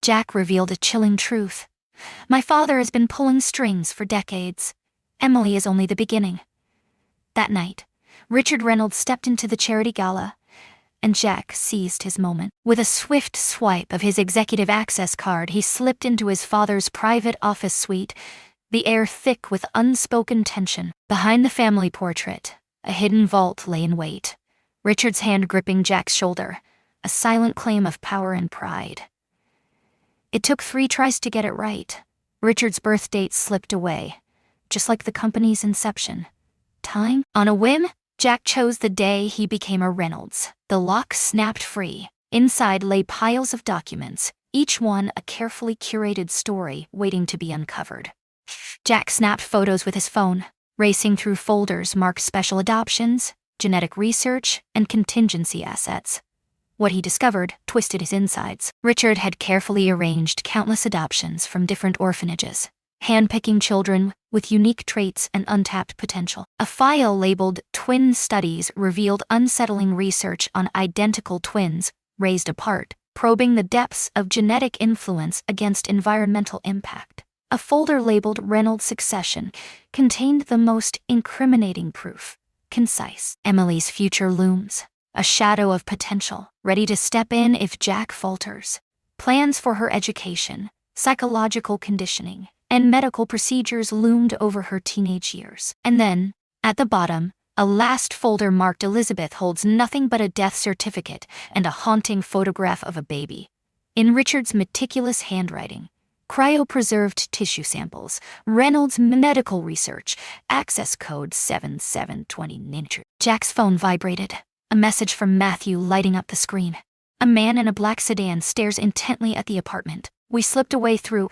Jack revealed a chilling truth. My father has been pulling strings for decades. Emily is only the beginning. That night, Richard Reynolds stepped into the charity gala, and Jack seized his moment. With a swift swipe of his executive access card, he slipped into his father's private office suite, the air thick with unspoken tension. Behind the family portrait, a hidden vault lay in wait, Richard's hand gripping Jack's shoulder, a silent claim of power and pride. It took 3 tries to get it right. Richard's birth date slipped away, just like the company's inception. Time? On a whim, Jack chose the day he became a Reynolds. The lock snapped free. Inside lay piles of documents, each one a carefully curated story waiting to be uncovered. Jack snapped photos with his phone, racing through folders marked special adoptions, genetic research, and contingency assets. What he discovered twisted his insides. Richard had carefully arranged countless adoptions from different orphanages, handpicking children with unique traits and untapped potential. A file labeled Twin Studies revealed unsettling research on identical twins raised apart, probing the depths of genetic influence against environmental impact. A folder labeled Reynolds Succession contained the most incriminating proof. Concise. Emily's future looms, a shadow of potential, ready to step in if Jack falters. Plans for her education, psychological conditioning, and medical procedures loomed over her teenage years. And then, at the bottom, a last folder marked Elizabeth holds nothing but a death certificate and a haunting photograph of a baby. In Richard's meticulous handwriting, cryopreserved tissue samples, Reynolds medical research, access code 7720 Jack's phone vibrated, a message from Matthew lighting up the screen. A man in a black sedan stares intently at the apartment. We slipped away through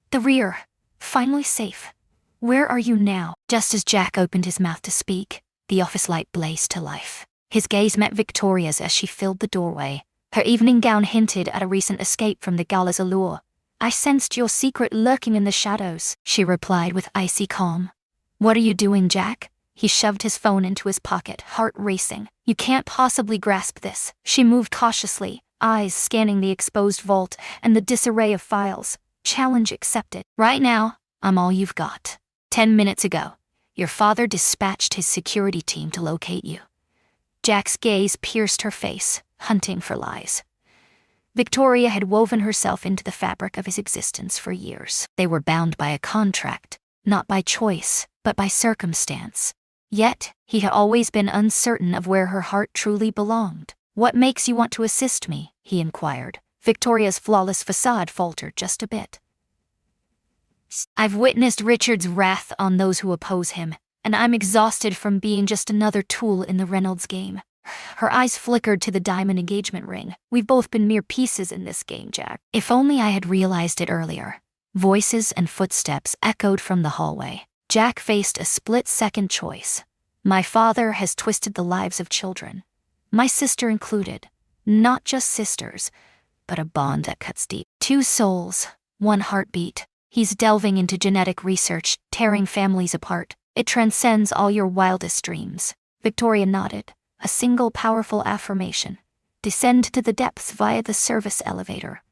the rear. Finally safe. Where are you now? Just as Jack opened his mouth to speak, the office light blazed to life. His gaze met Victoria's as she filled the doorway. Her evening gown hinted at a recent escape from the gala's allure. I sensed your secret lurking in the shadows, she replied with icy calm. What are you doing, Jack? He shoved his phone into his pocket, heart racing. You can't possibly grasp this. She moved cautiously, eyes scanning the exposed vault and the disarray of files. Challenge accepted. Right now, I'm all you've got. 10 minutes ago, your father dispatched his security team to locate you. Jack's gaze pierced her face, hunting for lies. Victoria had woven herself into the fabric of his existence for years. They were bound by a contract, not by choice, but by circumstance. Yet, he had always been uncertain of where her heart truly belonged. What makes you want to assist me? He inquired. Victoria's flawless facade faltered just a bit. I've witnessed Richard's wrath on those who oppose him, and I'm exhausted from being just another tool in the Reynolds game. Her eyes flickered to the diamond engagement ring. We've both been mere pieces in this game, Jack. If only I had realized it earlier. Voices and footsteps echoed from the hallway. Jack faced a split-second choice. My father has twisted the lives of children, my sister included. Not just sisters, but a bond that cuts deep. 2 souls, 1 heartbeat. He's delving into genetic research, tearing families apart. It transcends all your wildest dreams. Victoria nodded. A single powerful affirmation. Descend to the depths via the service elevator.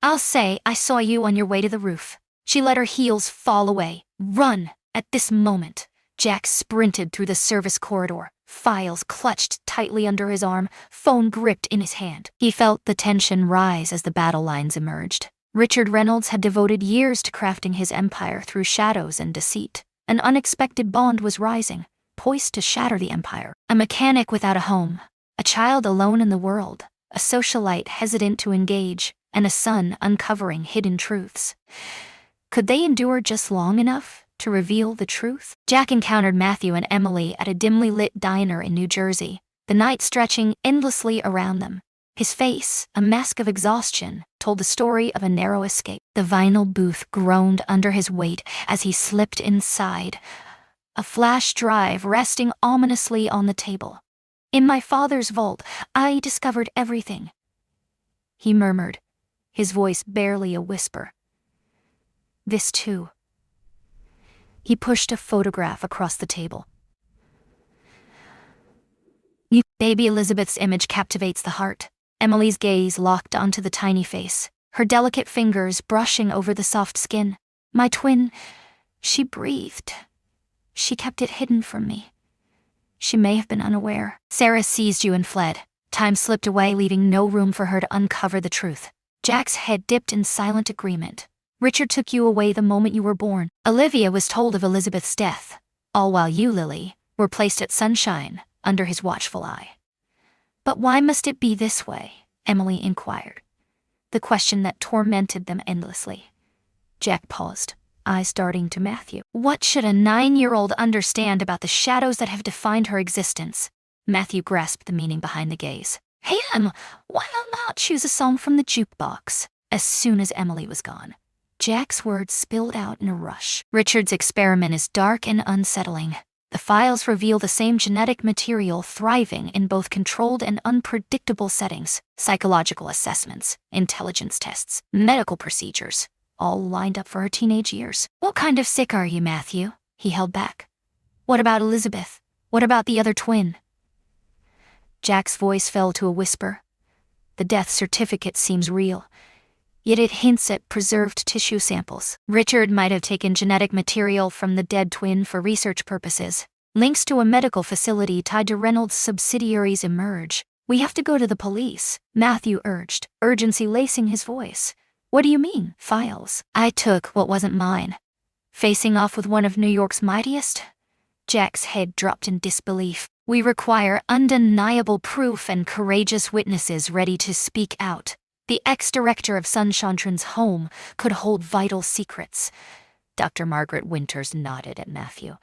I'll say I saw you on your way to the roof. She let her heels fall away. Run! At this moment, Jack sprinted through the service corridor, files clutched tightly under his arm, phone gripped in his hand. He felt the tension rise as the battle lines emerged. Richard Reynolds had devoted years to crafting his empire through shadows and deceit. An unexpected bond was rising, poised to shatter the empire. A mechanic without a home, a child alone in the world, a socialite hesitant to engage, and a son uncovering hidden truths. Could they endure just long enough to reveal the truth? Jack encountered Matthew and Emily at a dimly lit diner in New Jersey, the night stretching endlessly around them. His face, a mask of exhaustion, told the story of a narrow escape. The vinyl booth groaned under his weight as he slipped inside, a flash drive resting ominously on the table. "In my father's vault, I discovered everything," he murmured, his voice barely a whisper. "This too." He pushed a photograph across the table. Baby Elizabeth's image captivates the heart. Emily's gaze locked onto the tiny face, her delicate fingers brushing over the soft skin. "My twin," she breathed. "She kept it hidden from me. She may have been unaware." "Sarah seized you and fled. Time slipped away, leaving no room for her to uncover the truth." Jack's head dipped in silent agreement. "Richard took you away the moment you were born. Olivia was told of Elizabeth's death, all while you, Lily, were placed at Sunshine, under his watchful eye." "But why must it be this way?" Emily inquired, the question that tormented them endlessly. Jack paused, eyes darting to Matthew. "What should a 9-year-old understand about the shadows that have defined her existence?" Matthew grasped the meaning behind the gaze. "Hey, why not choose a song from the jukebox?" As soon as Emily was gone, Jack's words spilled out in a rush. "Richard's experiment is dark and unsettling. The files reveal the same genetic material thriving in both controlled and unpredictable settings, psychological assessments, intelligence tests, medical procedures, all lined up for her teenage years." "What kind of sick are you, Matthew?" He held back. "What about Elizabeth? What about the other twin?" Jack's voice fell to a whisper. "The death certificate seems real, yet it hints at preserved tissue samples. Richard might have taken genetic material from the dead twin for research purposes. Links to a medical facility tied to Reynolds' subsidiaries emerge. We have to go to the police," Matthew urged, urgency lacing his voice. "What do you mean, files? I took what wasn't mine. Facing off with one of New York's mightiest?" Jack's head dropped in disbelief. "We require undeniable proof and courageous witnesses ready to speak out. The ex-director of Sunshine's home could hold vital secrets." Dr. Margaret Winters nodded at Matthew.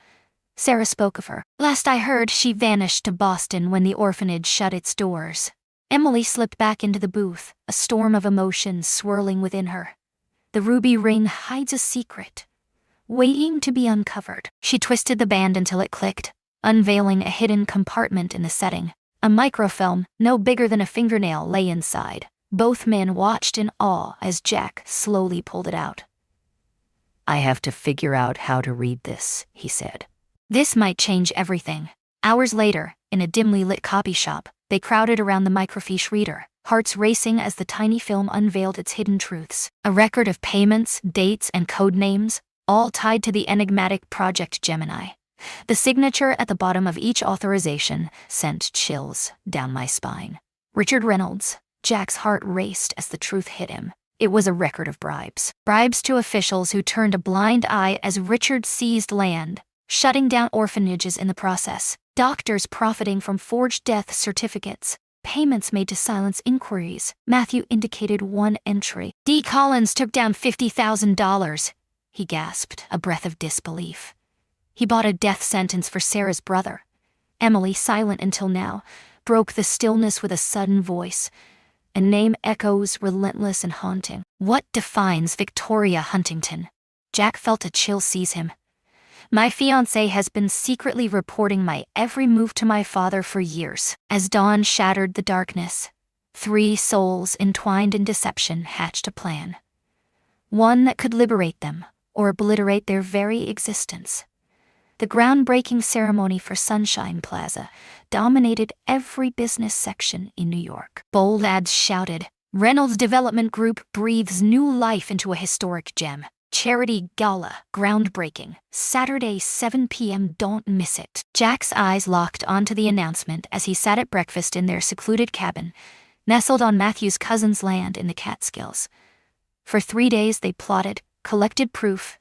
"Sarah spoke of her. Last I heard, she vanished to Boston when the orphanage shut its doors." Emily slipped back into the booth, a storm of emotions swirling within her. The ruby ring hides a secret, waiting to be uncovered. She twisted the band until it clicked, unveiling a hidden compartment in the setting. A microfilm, no bigger than a fingernail, lay inside. Both men watched in awe as Jack slowly pulled it out. "I have to figure out how to read this," he said. "This might change everything." Hours later, in a dimly lit copy shop, they crowded around the microfiche reader, hearts racing as the tiny film unveiled its hidden truths. A record of payments, dates, and code names, all tied to the enigmatic Project Gemini. The signature at the bottom of each authorization sent chills down my spine. Richard Reynolds. Jack's heart raced as the truth hit him. It was a record of bribes. Bribes to officials who turned a blind eye as Richard seized land, shutting down orphanages in the process. Doctors profiting from forged death certificates. Payments made to silence inquiries. Matthew indicated one entry. "D. Collins took down $50,000. He gasped, a breath of disbelief. He bought a death sentence for Sarah's brother. Emily, silent until now, broke the stillness with a sudden voice. A name echoes, relentless and haunting. "What defines Victoria Huntington?" Jack felt a chill seize him. "My fiancé has been secretly reporting my every move to my father for years." As dawn shattered the darkness, 3 souls entwined in deception hatched a plan. One that could liberate them, or obliterate their very existence. The groundbreaking ceremony for Sunshine Plaza dominated every business section in New York. Bold ads shouted, "Reynolds Development Group breathes new life into a historic gem. Charity Gala, groundbreaking, Saturday 7 p.m. Don't miss it." Jack's eyes locked onto the announcement as he sat at breakfast in their secluded cabin, nestled on Matthew's cousin's land in the Catskills. For 3 days they plotted, collected proof,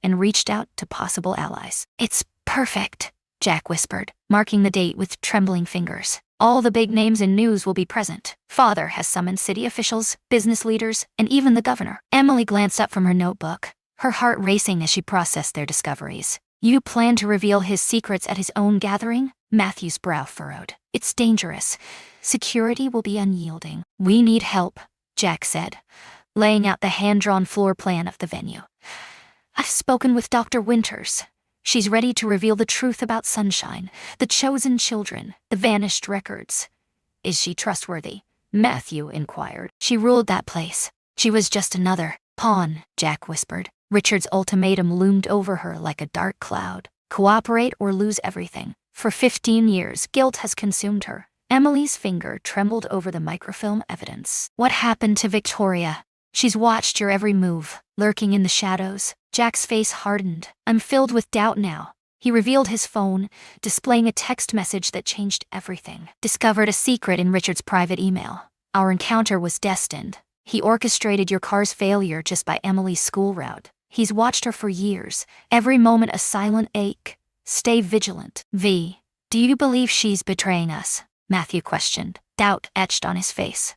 and reached out to possible allies. "It's perfect," Jack whispered, marking the date with trembling fingers. "All the big names in news will be present. Father has summoned city officials, business leaders, and even the governor." Emily glanced up from her notebook, her heart racing as she processed their discoveries. "You plan to reveal his secrets at his own gathering?" Matthew's brow furrowed. "It's dangerous. Security will be unyielding." "We need help," Jack said, laying out the hand-drawn floor plan of the venue. "I've spoken with Dr. Winters. She's ready to reveal the truth about Sunshine, the chosen children, the vanished records." "Is she trustworthy?" Matthew inquired. "She ruled that place. She was just another pawn," Jack whispered. Richard's ultimatum loomed over her like a dark cloud. Cooperate or lose everything. For 15 years, guilt has consumed her. Emily's finger trembled over the microfilm evidence. "What happened to Victoria?" "She's watched your every move, lurking in the shadows." Jack's face hardened. "I'm filled with doubt now." He revealed his phone, displaying a text message that changed everything. "Discovered a secret in Richard's private email. Our encounter was destined. He orchestrated your car's failure just by Emily's school route. He's watched her for years, every moment a silent ache. Stay vigilant." "V, do you believe she's betraying us?" Matthew questioned, doubt etched on his face.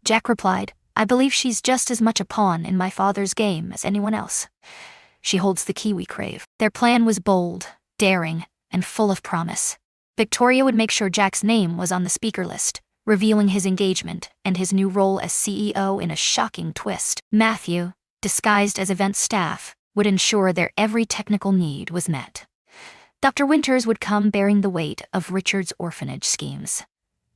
Jack replied, "I believe she's just as much a pawn in my father's game as anyone else. She holds the key we crave." Their plan was bold, daring, and full of promise. Victoria would make sure Jack's name was on the speaker list, revealing his engagement and his new role as CEO in a shocking twist. Matthew, disguised as event staff, would ensure their every technical need was met. Dr. Winters would come bearing the weight of Richard's orphanage schemes.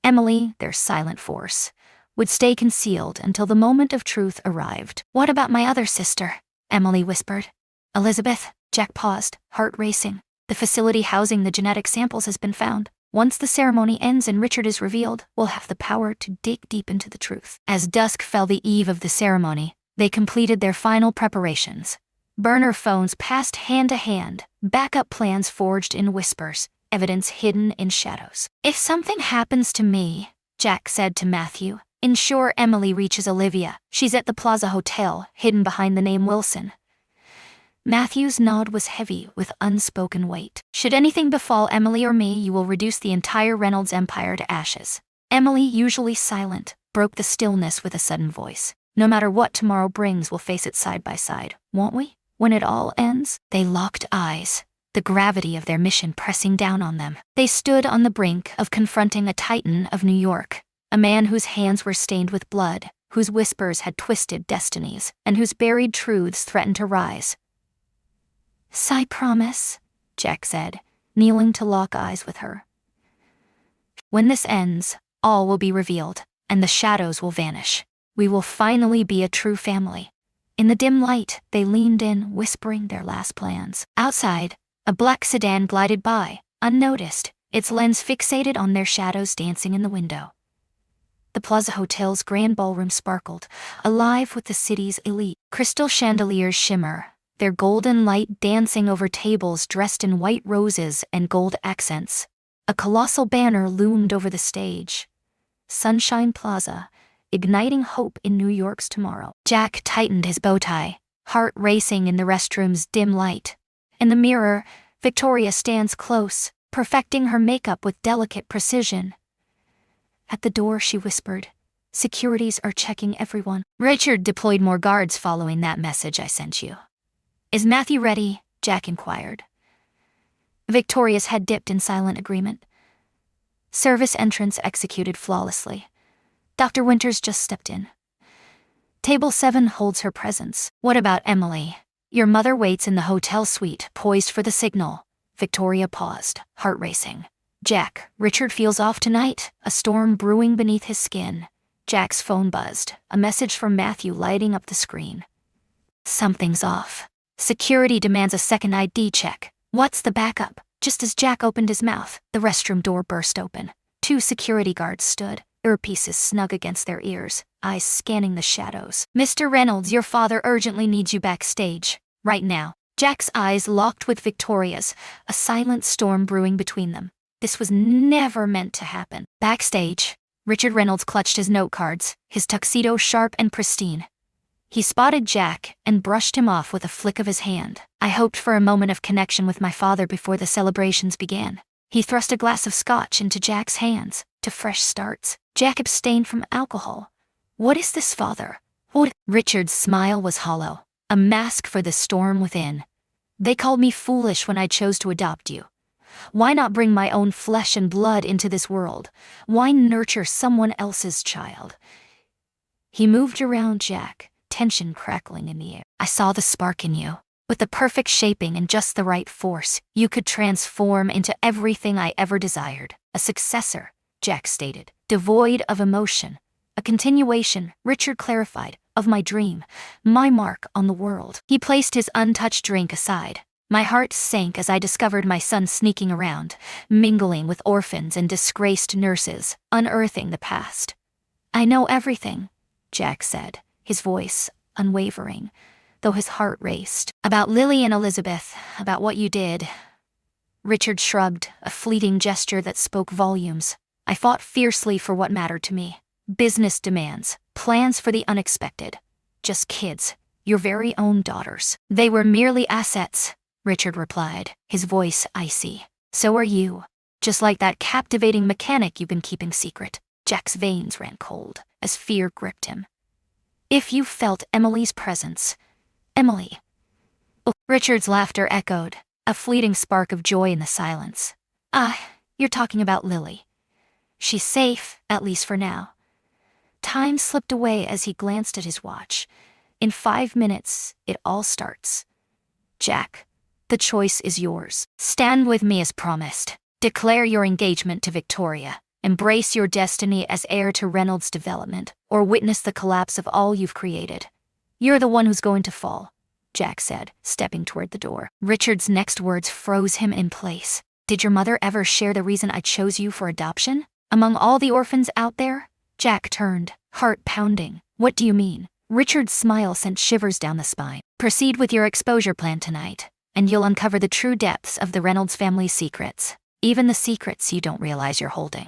Emily, their silent force, would stay concealed until the moment of truth arrived. "What about my other sister?" Emily whispered. "Elizabeth?" Jack paused, heart racing. "The facility housing the genetic samples has been found. Once the ceremony ends and Richard is revealed, we'll have the power to dig deep into the truth." As dusk fell the eve of the ceremony, they completed their final preparations. Burner phones passed hand to hand, backup plans forged in whispers, evidence hidden in shadows. "If something happens to me," Jack said to Matthew, "ensure Emily reaches Olivia. She's at the Plaza Hotel, hidden behind the name Wilson." Matthew's nod was heavy with unspoken weight. "Should anything befall Emily or me, you will reduce the entire Reynolds empire to ashes." Emily, usually silent, broke the stillness with a sudden voice. "No matter what tomorrow brings, we'll face it side by side, won't we? When it all ends." They locked eyes, the gravity of their mission pressing down on them. They stood on the brink of confronting a titan of New York, a man whose hands were stained with blood, whose whispers had twisted destinies, and whose buried truths threatened to rise. "I promise," Jack said, kneeling to lock eyes with her. "When this ends, all will be revealed, and the shadows will vanish. We will finally be a true family." In the dim light, they leaned in, whispering their last plans. Outside, a black sedan glided by, unnoticed, its lens fixated on their shadows dancing in the window. The Plaza Hotel's grand ballroom sparkled, alive with the city's elite. Crystal chandeliers shimmer, their golden light dancing over tables dressed in white roses and gold accents. A colossal banner loomed over the stage. Sunshine Plaza, igniting hope in New York's tomorrow. Jack tightened his bow tie, heart racing in the restroom's dim light. In the mirror, Victoria stands close, perfecting her makeup with delicate precision. At the door, she whispered, "Securities are checking everyone." "Richard deployed more guards following that message I sent you." "Is Matthew ready?" Jack inquired. Victoria's head dipped in silent agreement. Service entrance executed flawlessly. Dr. Winters just stepped in. "Table 7 holds her presence." "What about Emily?" "Your mother waits in the hotel suite, poised for the signal." Victoria paused, heart racing. "Jack, Richard feels off tonight, a storm brewing beneath his skin." Jack's phone buzzed, a message from Matthew lighting up the screen. "Something's off. Security demands a second ID check." "What's the backup?" Just as Jack opened his mouth, the restroom door burst open. 2 security guards stood, earpieces snug against their ears, eyes scanning the shadows. "Mr. Reynolds, your father urgently needs you backstage. Right now." Jack's eyes locked with Victoria's, a silent storm brewing between them. This was never meant to happen. Backstage, Richard Reynolds clutched his note cards, his tuxedo sharp and pristine. He spotted Jack and brushed him off with a flick of his hand. I hoped for a moment of connection with my father before the celebrations began. He thrust a glass of scotch into Jack's hands. To fresh starts. Jack abstained from alcohol. What is this, father? What? Richard's smile was hollow, a mask for the storm within. They called me foolish when I chose to adopt you. Why not bring my own flesh and blood into this world? Why nurture someone else's child? He moved around Jack, tension crackling in the air. I saw the spark in you. With the perfect shaping and just the right force, you could transform into everything I ever desired. A successor, Jack stated, devoid of emotion. A continuation, Richard clarified, of my dream, my mark on the world. He placed his untouched drink aside. My heart sank as I discovered my son sneaking around, mingling with orphans and disgraced nurses, unearthing the past. I know everything, Jack said, his voice unwavering, though his heart raced. About Lily and Elizabeth, about what you did. Richard shrugged, a fleeting gesture that spoke volumes. I fought fiercely for what mattered to me. Business demands, plans for the unexpected. Just kids, your very own daughters. They were merely assets, Richard replied, his voice icy. So are you. Just like that captivating mechanic you've been keeping secret. Jack's veins ran cold as fear gripped him. If you felt Emily's presence. Emily. Oh, Richard's laughter echoed, a fleeting spark of joy in the silence. Ah, you're talking about Lily. She's safe, at least for now. Time slipped away as he glanced at his watch. In 5 minutes, it all starts. Jack, the choice is yours. Stand with me as promised. Declare your engagement to Victoria. Embrace your destiny as heir to Reynolds' development, or witness the collapse of all you've created. You're the one who's going to fall, Jack said, stepping toward the door. Richard's next words froze him in place. Did your mother ever share the reason I chose you for adoption? Among all the orphans out there? Jack turned, heart pounding. What do you mean? Richard's smile sent shivers down the spine. Proceed with your exposure plan tonight, and you'll uncover the true depths of the Reynolds family's secrets, even the secrets you don't realize you're holding.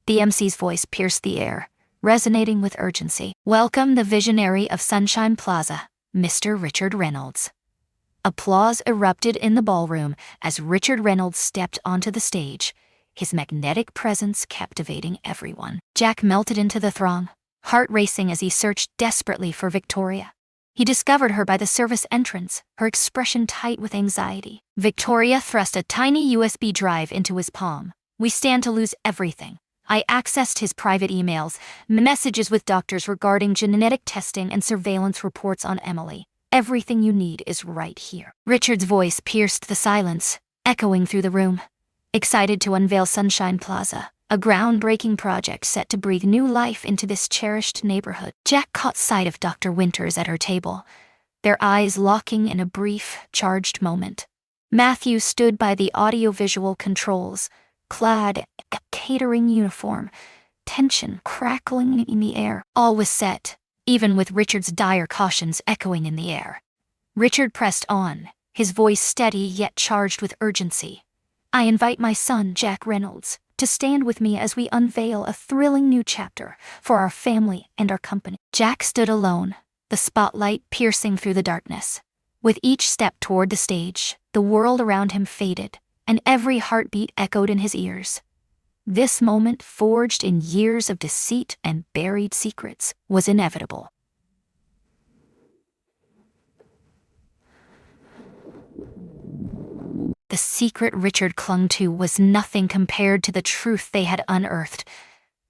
The MC's voice pierced the air, resonating with urgency. Welcome the visionary of Sunshine Plaza, Mr. Richard Reynolds. Applause erupted in the ballroom as Richard Reynolds stepped onto the stage, his magnetic presence captivating everyone. Jack melted into the throng, heart racing as he searched desperately for Victoria. He discovered her by the service entrance, her expression tight with anxiety. Victoria thrust a tiny USB drive into his palm. We stand to lose everything. I accessed his private emails, messages with doctors regarding genetic testing and surveillance reports on Emily. Everything you need is right here. Richard's voice pierced the silence, echoing through the room. Excited to unveil Sunshine Plaza, a groundbreaking project set to breathe new life into this cherished neighborhood. Jack caught sight of Dr. Winters at her table, their eyes locking in a brief, charged moment. Matthew stood by the audiovisual controls, clad in a catering uniform, tension crackling in the air. All was set, even with Richard's dire cautions echoing in the air. Richard pressed on, his voice steady yet charged with urgency. I invite my son, Jack Reynolds, to stand with me as we unveil a thrilling new chapter for our family and our company. Jack stood alone, the spotlight piercing through the darkness. With each step toward the stage, the world around him faded, and every heartbeat echoed in his ears. This moment, forged in years of deceit and buried secrets, was inevitable. The secret Richard clung to was nothing compared to the truth they had unearthed.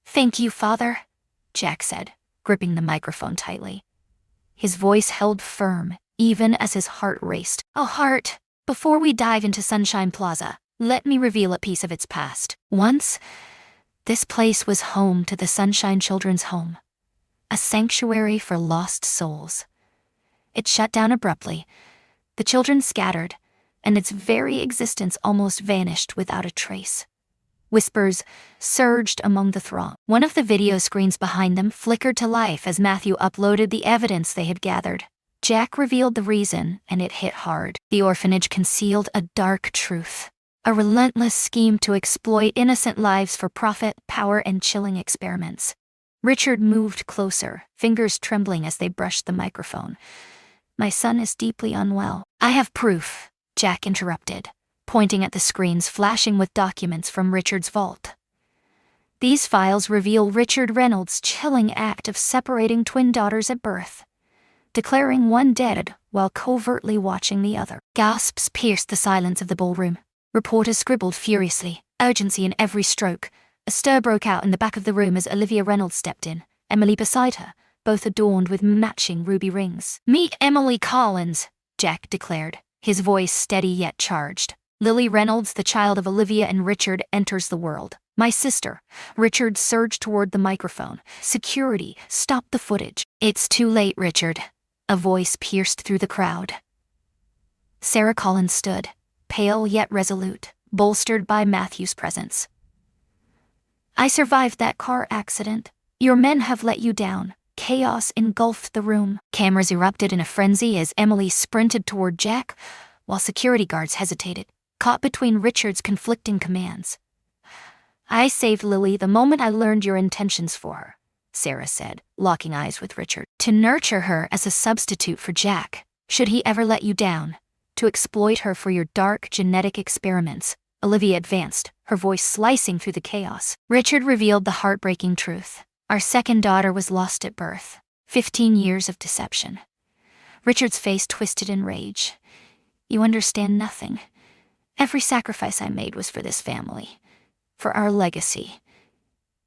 Thank you, Father, Jack said, gripping the microphone tightly. His voice held firm, even as his heart raced. Oh, heart, before we dive into Sunshine Plaza, let me reveal a piece of its past. Once, this place was home to the Sunshine Children's Home, a sanctuary for lost souls. It shut down abruptly, the children scattered, and its very existence almost vanished without a trace. Whispers surged among the throng. One of the video screens behind them flickered to life as Matthew uploaded the evidence they had gathered. Jack revealed the reason, and it hit hard. The orphanage concealed a dark truth, a relentless scheme to exploit innocent lives for profit, power, and chilling experiments. Richard moved closer, fingers trembling as they brushed the microphone. My son is deeply unwell. I have proof, Jack interrupted, pointing at the screens flashing with documents from Richard's vault. These files reveal Richard Reynolds' chilling act of separating twin daughters at birth, declaring one dead while covertly watching the other. Gasps pierced the silence of the ballroom. Reporters scribbled furiously, urgency in every stroke. A stir broke out in the back of the room as Olivia Reynolds stepped in, Emily beside her, both adorned with matching ruby rings. "Meet Emily Collins," Jack declared, his voice steady yet charged. "Lily Reynolds, the child of Olivia and Richard, enters the world. My sister." Richard surged toward the microphone. "Security, stop the footage." "It's too late, Richard." A voice pierced through the crowd. Sarah Collins stood, pale yet resolute, bolstered by Matthew's presence. "I survived that car accident. Your men have let you down." Chaos engulfed the room. Cameras erupted in a frenzy as Emily sprinted toward Jack, while security guards hesitated, caught between Richard's conflicting commands. "I saved Lily the moment I learned your intentions for her," Sarah said, locking eyes with Richard. "To nurture her as a substitute for Jack, should he ever let you down. To exploit her for your dark genetic experiments," Olivia advanced, her voice slicing through the chaos. Richard revealed the heartbreaking truth. "Our second daughter was lost at birth. 15 years of deception." Richard's face twisted in rage. "You understand nothing. Every sacrifice I made was for this family, for our legacy."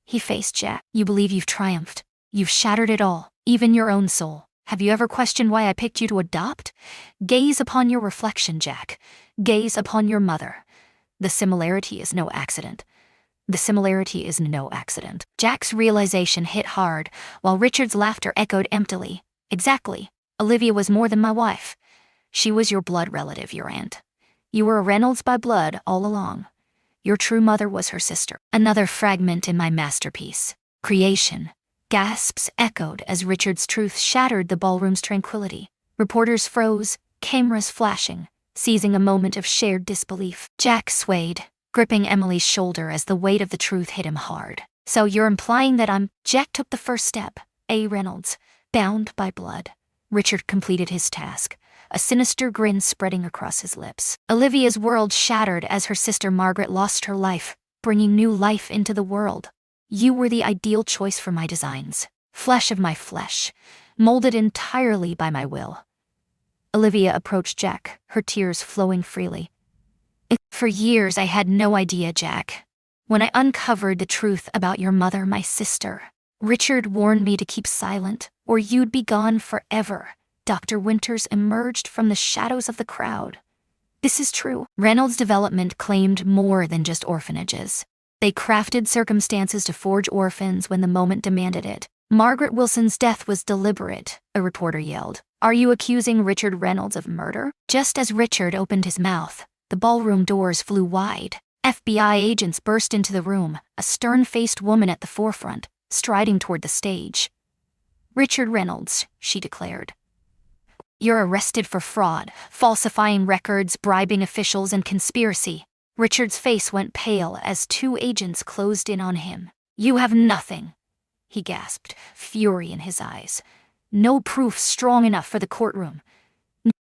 He faced Jack. "You believe you've triumphed. You've shattered it all, even your own soul. Have you ever questioned why I picked you to adopt? Gaze upon your reflection, Jack. Gaze upon your mother. The similarity is no accident. The similarity is no accident." Jack's realization hit hard, while Richard's laughter echoed emptily. "Exactly. Olivia was more than my wife. She was your blood relative, your aunt. You were a Reynolds by blood all along. Your true mother was her sister." Another fragment in my masterpiece. Creation. Gasps echoed as Richard's truth shattered the ballroom's tranquility. Reporters froze, cameras flashing, seizing a moment of shared disbelief. Jack swayed, gripping Emily's shoulder as the weight of the truth hit him hard. "So you're implying that I'm—" Jack took the first step. "A. Reynolds, bound by blood." Richard completed his task, a sinister grin spreading across his lips. Olivia's world shattered as her sister Margaret lost her life, bringing new life into the world. "You were the ideal choice for my designs. Flesh of my flesh, molded entirely by my will." Olivia approached Jack, her tears flowing freely. "For years I had no idea, Jack. When I uncovered the truth about your mother, my sister, Richard warned me to keep silent, or you'd be gone forever." Dr. Winters emerged from the shadows of the crowd. "This is true." Reynolds' development claimed more than just orphanages. They crafted circumstances to forge orphans when the moment demanded it. "Margaret Wilson's death was deliberate," a reporter yelled. "Are you accusing Richard Reynolds of murder?" Just as Richard opened his mouth, the ballroom doors flew wide. FBI agents burst into the room, a stern-faced woman at the forefront, striding toward the stage. "Richard Reynolds," she declared. "You're arrested for fraud, falsifying records, bribing officials, and conspiracy." Richard's face went pale as two agents closed in on him. "You have nothing," he gasped, fury in his eyes. "No proof strong enough for the courtroom."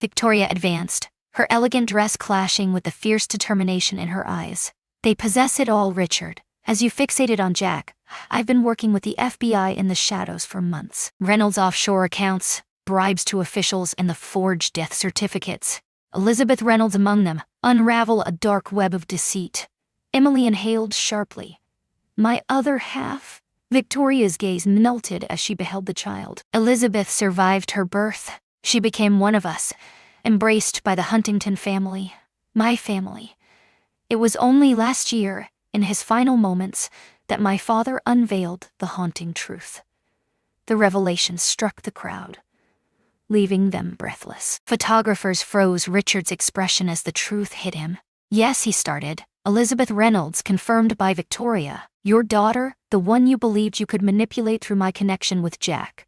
Victoria advanced, her elegant dress clashing with the fierce determination in her eyes. "They possess it all, Richard. As you fixated on Jack, I've been working with the FBI in the shadows for months. Reynolds' offshore accounts, bribes to officials, and the forged death certificates. Elizabeth Reynolds among them, unravel a dark web of deceit." Emily inhaled sharply. "My other half?" Victoria's gaze melted as she beheld the child. "Elizabeth survived her birth. She became one of us, embraced by the Huntington family, my family. It was only last year, in his final moments, that my father unveiled the haunting truth." The revelation struck the crowd, leaving them breathless. Photographers froze Richard's expression as the truth hit him. "Yes," he started. "Elizabeth Reynolds, confirmed by Victoria. Your daughter, the one you believed you could manipulate through my connection with Jack.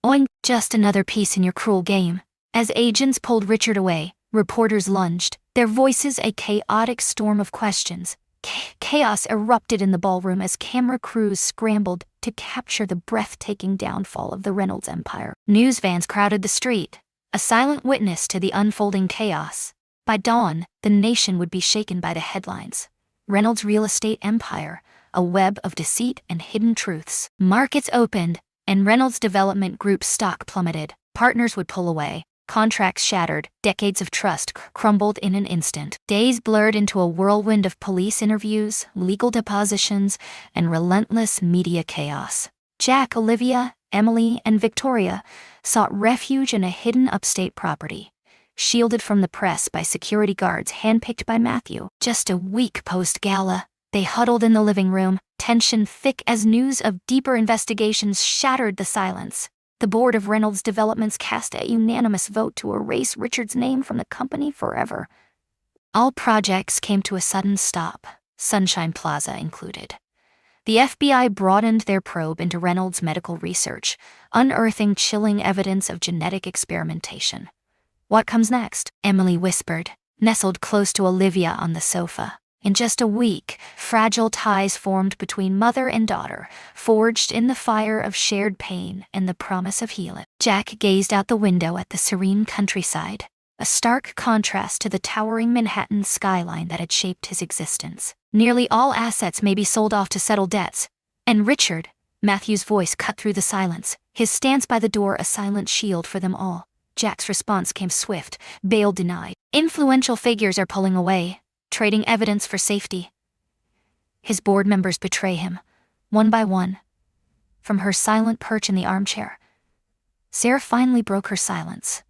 Oink, just another piece in your cruel game." As agents pulled Richard away, reporters lunged, their voices a chaotic storm of questions. Chaos erupted in the ballroom as camera crews scrambled, to capture the breathtaking downfall of the Reynolds empire. News vans crowded the street, a silent witness to the unfolding chaos. By dawn, the nation would be shaken by the headlines. Reynolds' real estate empire, a web of deceit and hidden truths. Markets opened, and Reynolds Development Group's stock plummeted. Partners would pull away. Contracts shattered, decades of trust crumbled in an instant. Days blurred into a whirlwind of police interviews, legal depositions, and relentless media chaos. Jack, Olivia, Emily, and Victoria sought refuge in a hidden upstate property, shielded from the press by security guards handpicked by Matthew. Just a week post-gala, they huddled in the living room, tension thick as news of deeper investigations shattered the silence. The board of Reynolds Developments cast a unanimous vote to erase Richard's name from the company forever. All projects came to a sudden stop, Sunshine Plaza included. The FBI broadened their probe into Reynolds' medical research, unearthing chilling evidence of genetic experimentation. "What comes next?" Emily whispered, nestled close to Olivia on the sofa. In just a week, fragile ties formed between mother and daughter, forged in the fire of shared pain and the promise of healing. Jack gazed out the window at the serene countryside, a stark contrast to the towering Manhattan skyline that had shaped his existence. Nearly all assets may be sold off to settle debts. And Richard, Matthew's voice cut through the silence, his stance by the door a silent shield for them all. Jack's response came swift, bail denied. Influential figures are pulling away, trading evidence for safety. His board members betray him, one by one. From her silent perch in the armchair, Sarah finally broke her silence.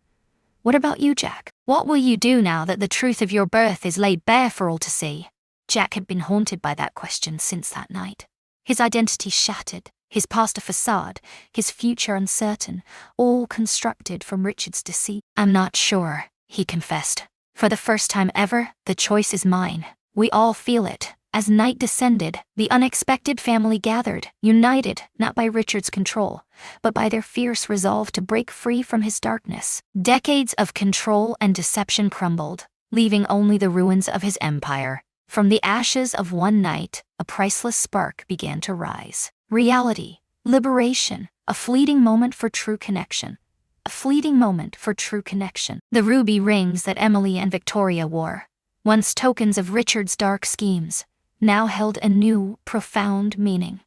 "What about you, Jack? What will you do now that the truth of your birth is laid bare for all to see?" Jack had been haunted by that question since that night. His identity shattered, his past a facade, his future uncertain, all constructed from Richard's deceit. "I'm not sure," he confessed. "For the first time ever, the choice is mine." We all feel it. As night descended, the unexpected family gathered, united not by Richard's control, but by their fierce resolve to break free from his darkness. Decades of control and deception crumbled, leaving only the ruins of his empire. From the ashes of one night, a priceless spark began to rise. Reality, liberation, a fleeting moment for true connection. A fleeting moment for true connection. The ruby rings that Emily and Victoria wore, once tokens of Richard's dark schemes, now held a new, profound meaning.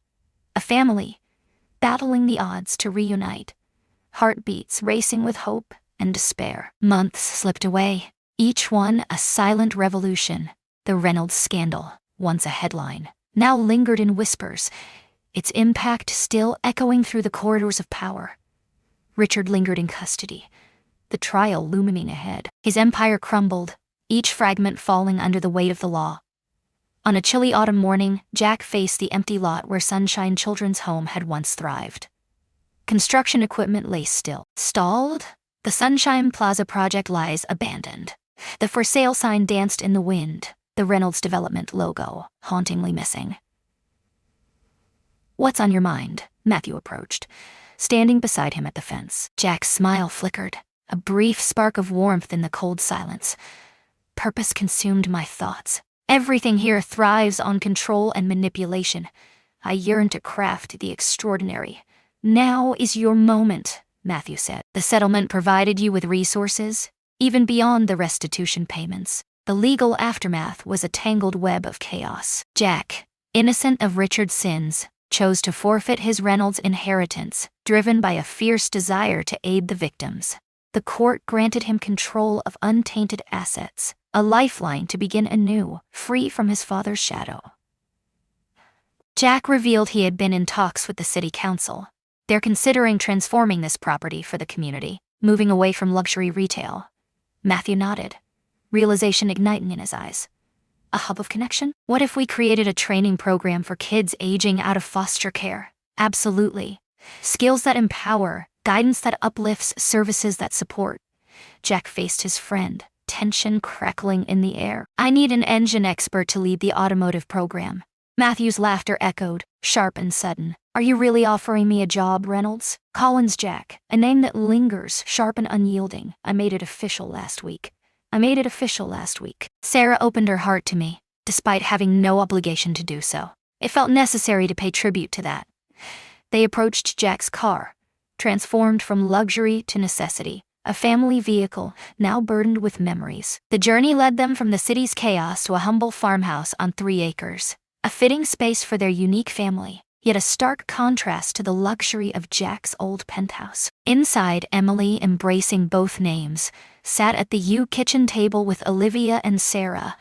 A family, battling the odds to reunite, heartbeats racing with hope and despair. Months slipped away, each one a silent revolution. The Reynolds scandal, once a headline, now lingered in whispers, its impact still echoing through the corridors of power. Richard lingered in custody, the trial looming ahead. His empire crumbled, each fragment falling under the weight of the law. On a chilly autumn morning, Jack faced the empty lot where Sunshine Children's Home had once thrived. Construction equipment lay still. Stalled, the Sunshine Plaza project lies abandoned. The for sale sign danced in the wind, the Reynolds Development logo hauntingly missing. "What's on your mind?" Matthew approached, standing beside him at the fence. Jack's smile flickered, a brief spark of warmth in the cold silence. "Purpose consumed my thoughts. Everything here thrives on control and manipulation. I yearn to craft the extraordinary. Now is your moment," Matthew said. "The settlement provided you with resources, even beyond the restitution payments. The legal aftermath was a tangled web of chaos. Jack, innocent of Richard's sins, chose to forfeit his Reynolds inheritance, driven by a fierce desire to aid the victims. The court granted him control of untainted assets, a lifeline to begin anew, free from his father's shadow." Jack revealed he had been in talks with the city council. They're considering transforming this property for the community, moving away from luxury retail. Matthew nodded, realization igniting in his eyes. A hub of connection? What if we created a training program for kids aging out of foster care? Absolutely. Skills that empower, guidance that uplifts, services that support. Jack faced his friend, tension crackling in the air. "I need an engine expert to lead the automotive program." Matthew's laughter echoed, sharp and sudden. "Are you really offering me a job, Reynolds?" "Collins Jack, a name that lingers, sharp and unyielding. I made it official last week. Sarah opened her heart to me, despite having no obligation to do so. It felt necessary to pay tribute to that. They approached Jack's car, transformed from luxury to necessity, a family vehicle now burdened with memories. The journey led them from the city's chaos to a humble farmhouse on 3 acres, a fitting space for their unique family, yet a stark contrast to the luxury of Jack's old penthouse. Inside, Emily, embracing both names, sat at the kitchen table with Olivia and Sarah,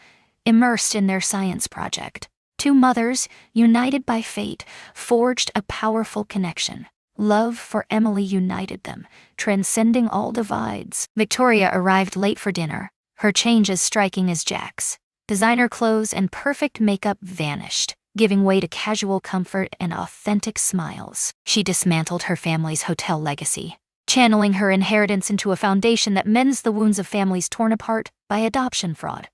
immersed in their science project. 2 mothers, united by fate, forged a powerful connection. Love for Emily united them, transcending all divides. Victoria arrived late for dinner, her change as striking as Jack's. Designer clothes and perfect makeup vanished, giving way to casual comfort and authentic smiles. She dismantled her family's hotel legacy, channeling her inheritance into a foundation that mends the wounds of families torn apart by adoption fraud.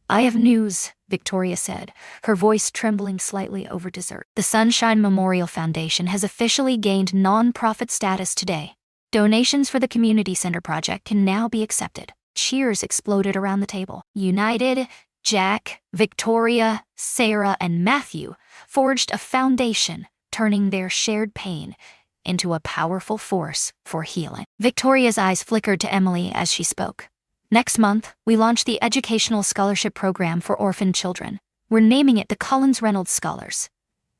"I have news," Victoria said, her voice trembling slightly over dessert. "The Sunshine Memorial Foundation has officially gained non-profit status today. Donations for the community center project can now be accepted." Cheers exploded around the table. United, Jack, Victoria, Sarah, and Matthew forged a foundation, turning their shared pain into a powerful force for healing. Victoria's eyes flickered to Emily as she spoke. "Next month, we launch the Educational Scholarship Program for orphaned children. We're naming it the Collins Reynolds Scholars."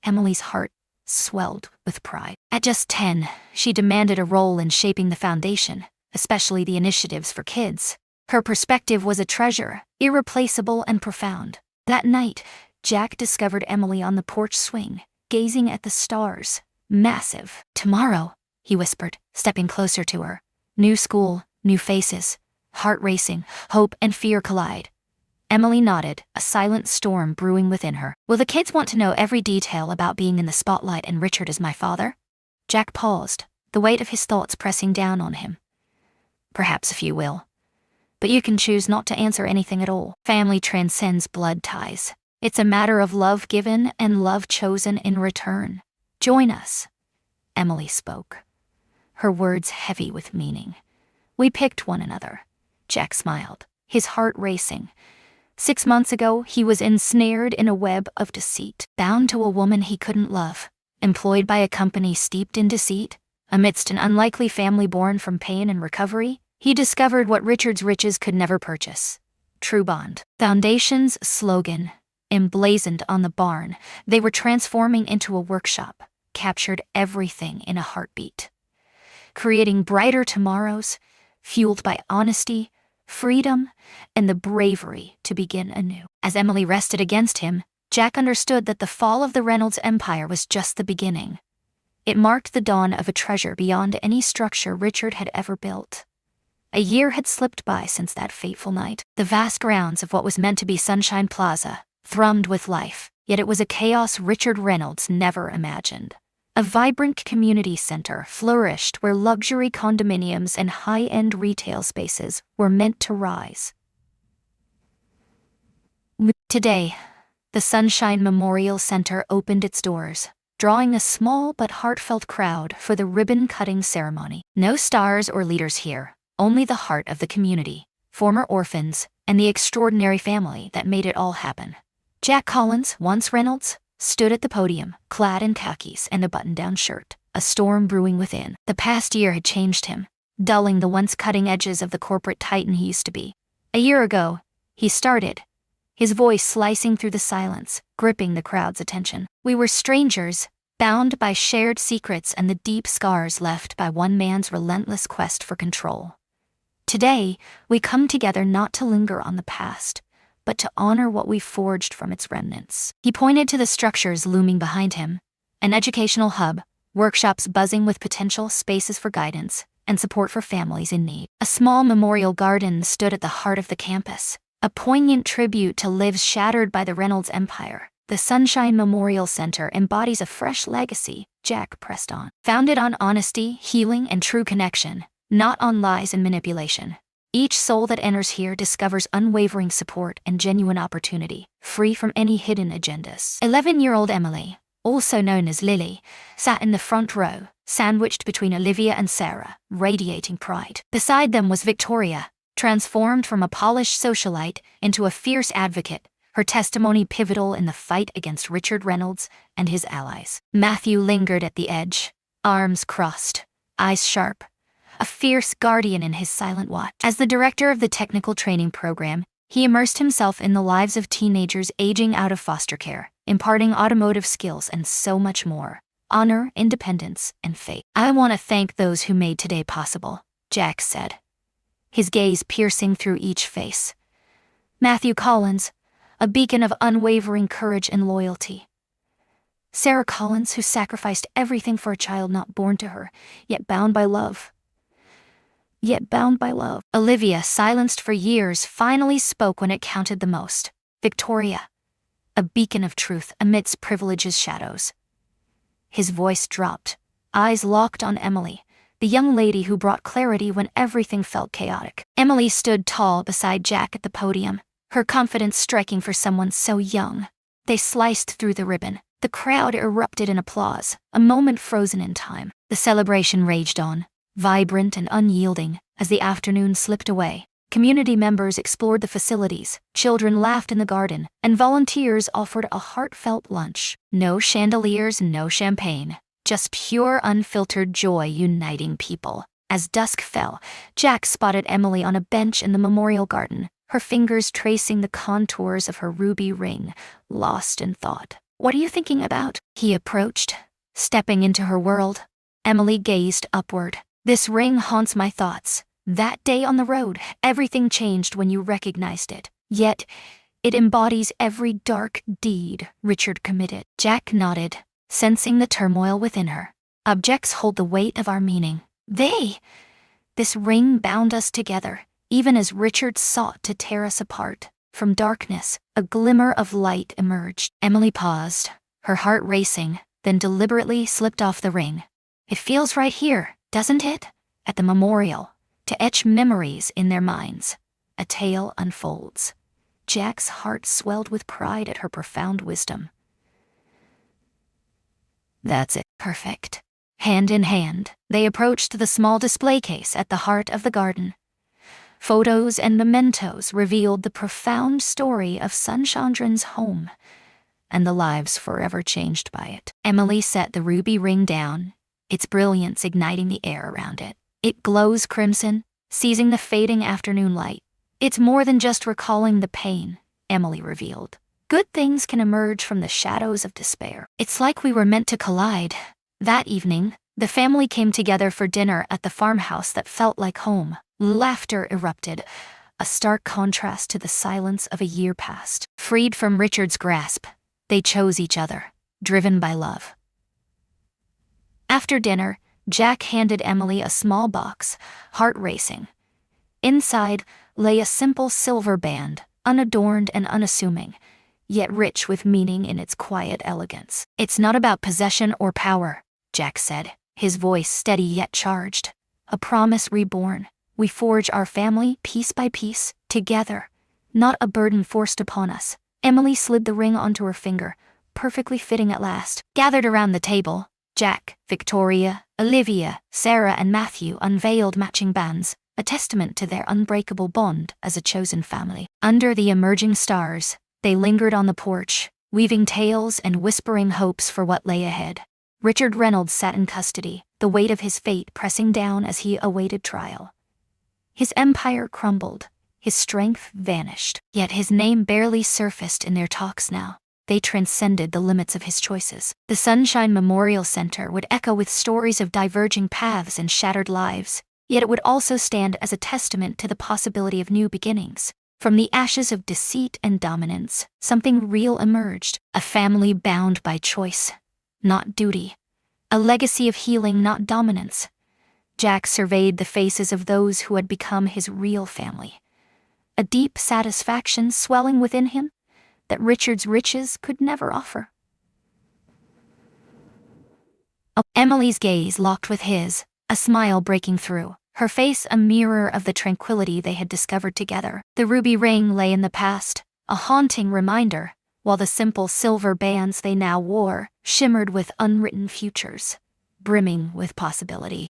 Emily's heart swelled with pride. At just 10, she demanded a role in shaping the foundation, especially the initiatives for kids. Her perspective was a treasure, irreplaceable and profound. That night, Jack discovered Emily on the porch swing, gazing at the stars. Massive. "Tomorrow," he whispered, stepping closer to her. "New school, new faces." Heart racing, hope and fear collide. Emily nodded, a silent storm brewing within her. "Will the kids want to know every detail about being in the spotlight and Richard is my father?" Jack paused, the weight of his thoughts pressing down on him. "Perhaps a few will. But you can choose not to answer anything at all. Family transcends blood ties. It's a matter of love given and love chosen in return. Join us." Emily spoke, her words heavy with meaning. "We picked one another." Jack smiled, his heart racing. 6 months ago, he was ensnared in a web of deceit, bound to a woman he couldn't love, employed by a company steeped in deceit. Amidst an unlikely family born from pain and recovery, he discovered what Richard's riches could never purchase: true bond. Foundation's slogan, emblazoned on the barn, they were transforming into a workshop, captured everything in a heartbeat. Creating brighter tomorrows, fueled by honesty, freedom, and the bravery to begin anew. As Emily rested against him, Jack understood that the fall of the Reynolds empire was just the beginning. It marked the dawn of a treasure beyond any structure Richard had ever built. A year had slipped by since that fateful night. The vast grounds of what was meant to be Sunshine Plaza thrummed with life, yet it was a chaos Richard Reynolds never imagined. A vibrant community center flourished where luxury condominiums and high-end retail spaces were meant to rise. Today, the Sunshine Memorial Center opened its doors, drawing a small but heartfelt crowd for the ribbon-cutting ceremony. No stars or leaders here, only the heart of the community, former orphans, and the extraordinary family that made it all happen. Jack Collins, once Reynolds, stood at the podium, clad in khakis and a button-down shirt, a storm brewing within. The past year had changed him, dulling the once cutting edges of the corporate titan he used to be. A year ago, he started, his voice slicing through the silence, gripping the crowd's attention. "We were strangers, bound by shared secrets and the deep scars left by one man's relentless quest for control. Today, we come together not to linger on the past, but to honor what we forged from its remnants." He pointed to the structures looming behind him, an educational hub, workshops buzzing with potential, spaces for guidance, and support for families in need. A small memorial garden stood at the heart of the campus, a poignant tribute to lives shattered by the Reynolds empire. The Sunshine Memorial Center embodies a fresh legacy, Jack pressed on. Founded on honesty, healing, and true connection, not on lies and manipulation. Each soul that enters here discovers unwavering support and genuine opportunity, free from any hidden agendas. 11-year-old Emily, also known as Lily, sat in the front row, sandwiched between Olivia and Sarah, radiating pride. Beside them was Victoria, transformed from a polished socialite into a fierce advocate, her testimony pivotal in the fight against Richard Reynolds and his allies. Matthew lingered at the edge, arms crossed, eyes sharp, a fierce guardian in his silent watch. As the director of the technical training program, he immersed himself in the lives of teenagers aging out of foster care, imparting automotive skills and so much more. Honor, independence, and faith. I want to thank those who made today possible, Jack said, his gaze piercing through each face. Matthew Collins, a beacon of unwavering courage and loyalty. Sarah Collins, who sacrificed everything for a child not born to her, yet bound by love. Olivia, silenced for years, finally spoke when it counted the most. Victoria, a beacon of truth amidst privilege's shadows. His voice dropped, eyes locked on Emily, the young lady who brought clarity when everything felt chaotic. Emily stood tall beside Jack at the podium, her confidence striking for someone so young. They sliced through the ribbon. The crowd erupted in applause, a moment frozen in time. The celebration raged on, vibrant and unyielding, as the afternoon slipped away. Community members explored the facilities, children laughed in the garden, and volunteers offered a heartfelt lunch. No chandeliers, no champagne, just pure unfiltered joy uniting people. As dusk fell, Jack spotted Emily on a bench in the memorial garden, her fingers tracing the contours of her ruby ring, lost in thought. "What are you thinking about?" he approached, stepping into her world. Emily gazed upward. "This ring haunts my thoughts. That day on the road, everything changed when you recognized it. Yet, it embodies every dark deed Richard committed." Jack nodded, sensing the turmoil within her. "Objects hold the weight of our meaning. This ring bound us together, even as Richard sought to tear us apart. From darkness, a glimmer of light emerged." Emily paused, her heart racing, then deliberately slipped off the ring. "It feels right here, doesn't it? At the memorial, to etch memories in their minds." A tale unfolds. Jack's heart swelled with pride at her profound wisdom. "That's it. Perfect." Hand in hand, they approached the small display case at the heart of the garden. Photos and mementos revealed the profound story of Sunchandran's home, and the lives forever changed by it. Emily set the ruby ring down, its brilliance igniting the air around it. "It glows crimson, seizing the fading afternoon light. It's more than just recalling the pain," Emily revealed. "Good things can emerge from the shadows of despair. It's like we were meant to collide." That evening, the family came together for dinner at the farmhouse that felt like home. Laughter erupted, a stark contrast to the silence of a year past. Freed from Richard's grasp, they chose each other, driven by love. After dinner, Jack handed Emily a small box, heart racing. Inside lay a simple silver band, unadorned and unassuming, yet rich with meaning in its quiet elegance. "It's not about possession or power," Jack said, his voice steady yet charged. "A promise reborn. We forge our family piece by piece, together, not a burden forced upon us." Emily slid the ring onto her finger, perfectly fitting at last. Gathered around the table, Jack, Victoria, Olivia, Sarah, and Matthew unveiled matching bands, a testament to their unbreakable bond as a chosen family. Under the emerging stars, they lingered on the porch, weaving tales and whispering hopes for what lay ahead. Richard Reynolds sat in custody, the weight of his fate pressing down as he awaited trial. His empire crumbled, his strength vanished, yet his name barely surfaced in their talks now. They transcended the limits of his choices. The Sunshine Memorial Center would echo with stories of diverging paths and shattered lives, yet it would also stand as a testament to the possibility of new beginnings. From the ashes of deceit and dominance, something real emerged, a family bound by choice, not duty, a legacy of healing, not dominance. Jack surveyed the faces of those who had become his real family, a deep satisfaction swelling within him that Richard's riches could never offer. Emily's gaze locked with his, a smile breaking through, her face a mirror of the tranquility they had discovered together. The ruby ring lay in the past, a haunting reminder, while the simple silver bands they now wore shimmered with unwritten futures, brimming with possibility.